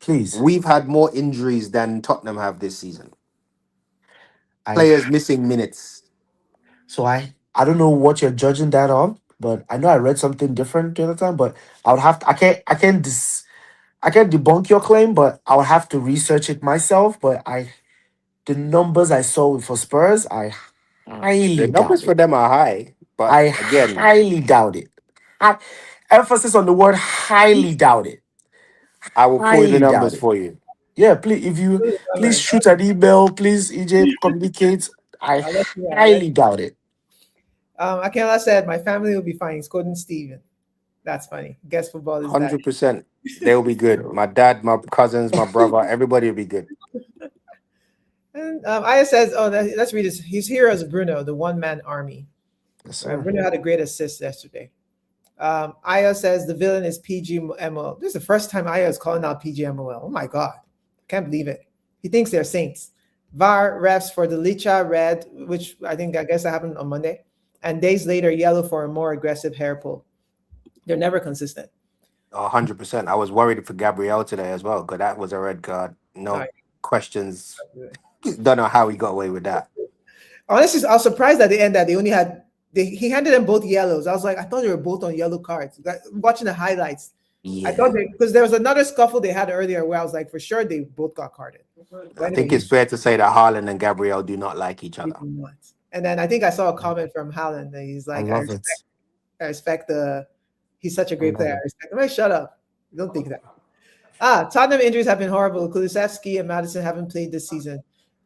Please, We've had more injuries than Tottenham have this season. I Players missing minutes. so I don't know what you're judging that on, but I know I read something different the other time. But I would have to. I can't debunk your claim, but I would have to research it myself. But the numbers I saw for Spurs, I The highly numbers doubt for it. them are high, but I again, highly doubt it. I, emphasis on the word highly doubt it. I will pull the Highly doubt numbers it. for you. Yeah, please, if you please shoot an email, please, EJ, communicate. I I'll let you know. I'll let highly doubt it. I cannot said my family will be fine. He's quoting Steven. That's funny. Guess football is that. 100%. They'll be good. My dad, my cousins, my brother, everybody will be good. And Aya says, "Oh, let's read this. His hero is Bruno, the one-man army. Yes, sir. Bruno had a great assist yesterday." Aya says the villain is PGMOL. This is the first time Aya is calling out PGMOL. Oh my god, can't believe it. He thinks they're saints. VAR refs for the Licha red, which I guess that happened on Monday, and days later yellow for a more aggressive hair pull. They're never consistent. 100%. I was worried for Gabriel today as well because that was a red card. Uh, No questions. Don't know how he got away with that. Honestly, I was surprised at the end that they only had he handed them both yellows. I was like, I thought they were both on yellow cards. Watching the highlights, I thought Yeah. because there was another scuffle they had earlier where I was like, for sure they both got carded. But I anyway, think it's fair to say that Haaland and Gabriel do not like each he other. did not. And then I think I saw a comment from Haaland that he's I like, love it. I respect the he's such a I great love player. it. I respect him. Hey, shut up. Don't think that. Tottenham injuries have been horrible. Kulusevski and Madison haven't played this season.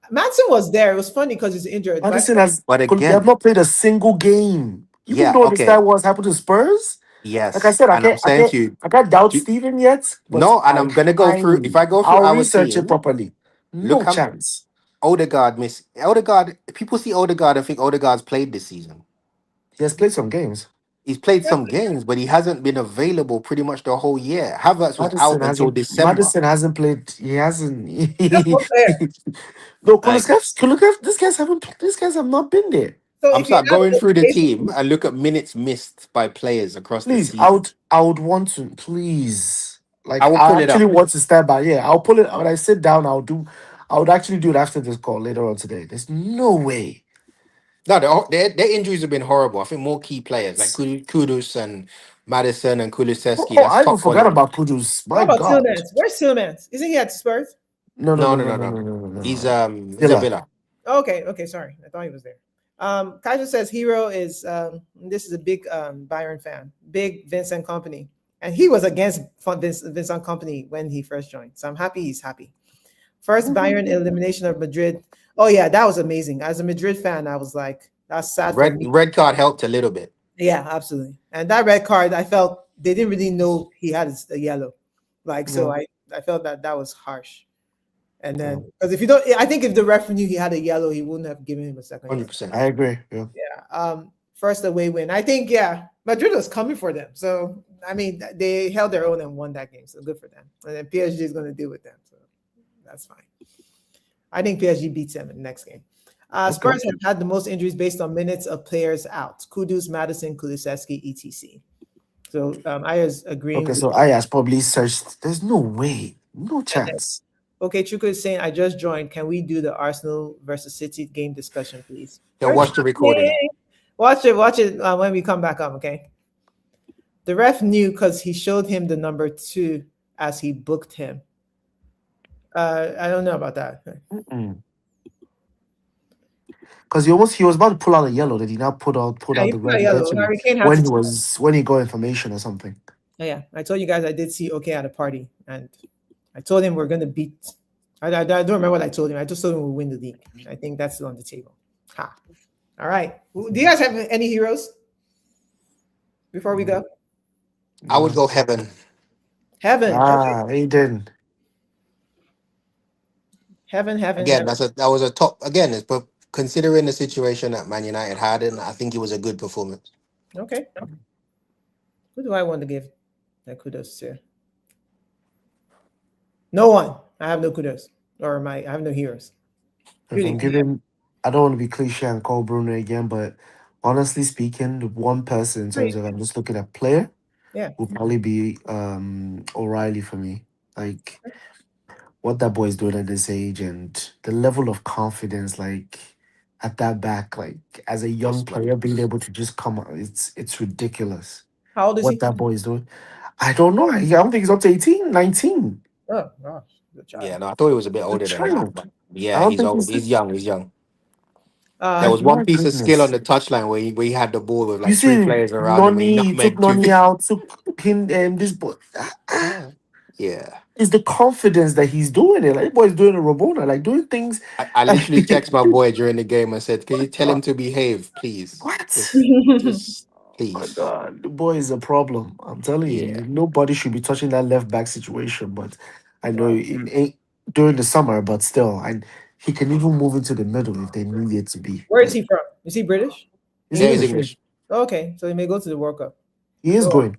Madison was there. It was funny because he's injured. But Madison has But they have again, not played a single game. You people yeah, don't okay. understand what's happened to Spurs. Like I Yes. said, And I'm saying to you, I can't doubt do, Steven yet, but no, and I'm going to go through, if I go through I'll our research it team, properly. look No how chance. Odegaard, people see Odegaard and think Odegaard's played this season. He has played some games. He's played some games, but he hasn't been available pretty much the whole year. Havertz was out until December. Madison hasn't played. He hasn't. just one player. No, Like, Kulusevski, these guys have not been there. So I'm if you start add going the through the base, team and look at minutes missed by players across the Please, season. I would want to please. I Like will I pull it actually up. want to stand by. Yeah, I'll pull it when I sit down. I would actually do it after this call later on today. There's no way. No, their injuries have been horrible. I think more key players like Kudus and Madison and Kulusevski. That's I even top forgot quality. about Kudus. how My about God. Tillmans? Where's Tillmans? Isn't he at Spurs? No, no, No, no, no, no, no, no, no, no, no. no, no, no, He's no. he's a Villa. Villa. Okay, okay, sorry. I thought he was there. Kaiser says hero is this is a big Byron fan, big Vincent Company. And he was against Vincent Company when he first joined. So I'm happy he's happy. First Bayern elimination of Madrid. Oh yeah, that was amazing. As a Madrid fan, I was like, that's sad for me. Red card helped a little bit. Yeah, absolutely. And that red card, I felt they didn't really know he had a yellow. Like, so I felt that was harsh. And then because if you don't, I think if the ref knew he had a yellow, he wouldn't have given him a second yellow. 100%. I agree. Yeah. Yeah. First away win. I think Madrid was coming for them. So I mean, they held their own and won that game. So good for them. And then PSG is going to deal with them. So that's fine. I think PSG beats them in the next game. Spurs have had the most injuries based on minutes of players out. Kudus, Madison, Kulusevski, etc. So I was agreeing. Okay, with so I has probably searched. There's no way, no chance. Okay, Chuku is saying, I just joined. Can we do the Arsenal versus City game discussion, please? Yeah, watch the recording. Watch it when we come back up, okay? The ref knew because he showed him the number 2 as he booked him. I don't know about that. Mm-mm. Because he was about to pull out a yellow, that he now pulled Yeah, out he the put a red yellow. eventually Harry Kane had to. when he got information or something. Yeah, I told you guys I did see OK at a party, and I told him we're gonna beat. I don't remember what I told him. I just told him we'll win the league. I think that's still on the table. Ha. All right. Do you guys have any heroes before we go? I would go Heaven. Heaven. Okay. Aiden. Heaven. Again, that was a top. Again, but considering the situation that Man United had, and I think it was a good performance. Okay. Who do I want to give that kudos to? No one. I have no kudos, or I have no heroes. If I'm giving, I don't want to be cliche and call Bruno again, but honestly speaking, the one person in terms of I'm just looking at player, Yeah. will probably be O'Reilly for me. Like what that boy is doing at this age and the level of confidence, like at that back, like as a young player being able to just come out, it's ridiculous. How old is What he? that boy is doing. I don't know. I don't think he's up to 18, 19. Oh gosh, the child. Yeah, no, I thought he was a bit The older than child. that. But I yeah, don't he's think old. He's young. He's young. There was my one piece of skill goodness. on the touchline where he had the ball with You like three see, players around him. He Noni, he took nutmegged Noni two. out, took him and this boy. Yeah. It's the confidence that he's doing it. Like, this boy's doing a Rabona, like doing things. I literally text my boy during the game and said, "Can you tell him to behave, please? What? Just Oh my please." God, the boy is a problem. I'm telling Yeah. you, nobody should be touching that left back situation. But I know during the summer, but still, and he can even move into the middle if they need it to be. Where is he from? Is he British? He's Yeah, he's English. English. Okay, so he may go to the World Cup. He is going.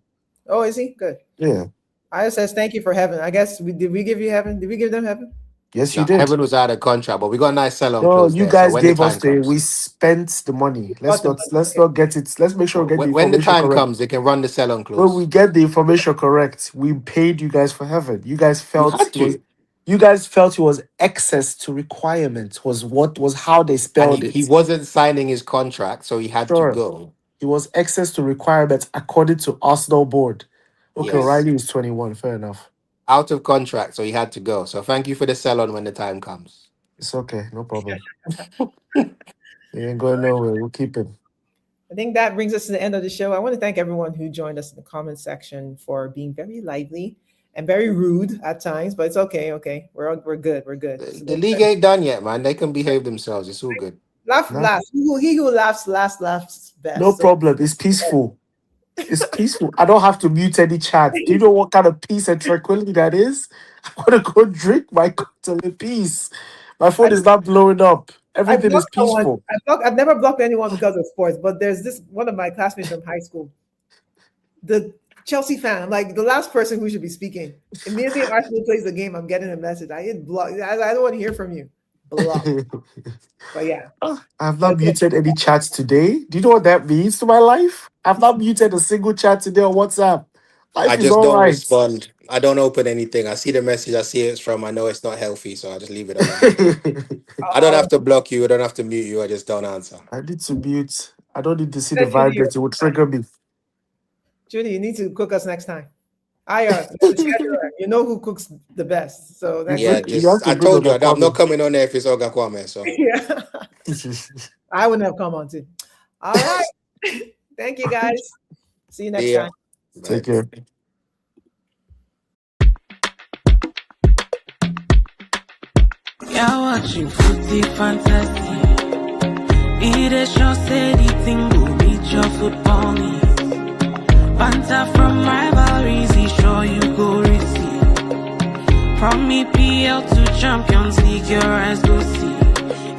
Oh, is he? Good. Yeah. I says thank you for heaven. I guess did we give you heaven? Did we give them heaven? Yes, you No, did. Heaven was out of contract, but we got a nice sell on No, close you there. So guys when the gave us time comes, we spent the money. Let's the not money, let's okay. not get it. Let's make sure we get the when the information time correct. comes, they can run the sell on When we close. get the information correct, we paid you guys for heaven. You guys felt had it was to. you guys felt it was excess to requirement was how they And spelled he it. wasn't signing his contract, so he had to Sure. go. It was excess to requirements according to Arsenal board. Okay, Yes. O'Reilly is 21, fair enough. Out of contract, so he had to go. So thank you for the sell on when the time comes. It's okay, no problem. He ain't going nowhere. We'll keep him. I think that brings us to the end of the show. I want to thank everyone who joined us in the comment section for being very lively and very rude at times, but it's okay. Okay, we're good. We're good. The league ain't done yet, man. They can behave themselves. It's all good. Laugh No. last. He who laughs last laughs best. No So- problem. It's peaceful. It's peaceful. I don't have to mute any chat. Do you know what kind of peace and tranquility that is? I want to go drink my cocktail in peace. My phone is not blowing up. Everything is blocked someone. peaceful. I've never blocked anyone because of sports, but there's this one of my classmates from high school, the Chelsea fan. I'm like the last person who should be speaking. Immediately Arsenal plays the game, I'm getting a message. I hit block. I don't want to hear from you. Block. But yeah. I have not muted any chats today. Do you know what that means to my life? I've not muted a single chat today on WhatsApp. Life I is just all don't right. respond. I don't open anything. I see the message. I see it's from. I know it's not healthy, so I just leave it alone. I don't have to block you. I don't have to mute you. I just don't answer. I need to mute. I don't need to see the Let Judy vibrate. It will trigger me. Judy, you need to cook us next time. The scheduler. You know who cooks the best. So that's Yeah, You have to I bring told you Oga I'm not Kwame. coming on there if it's Oga Kwame. So yeah. I wouldn't have come on too. All right. Thank you guys. See you next time. Take care. You're watching Footy Fantasy. It is sure say the thing will meet your football needs. Banter from rivalries, he sure you go receive. From EPL to Champions League, your eyes go see.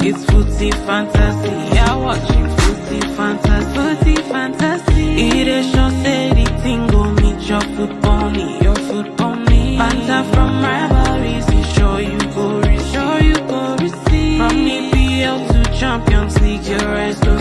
It's Footy Fantasy. You're watching Footy Fantasy. Footy Fantasy. It is sure say the thing will meet your football need. Your football need. Banter from rivalries, he sure you go receive. From EPL to Champions League, your eyes go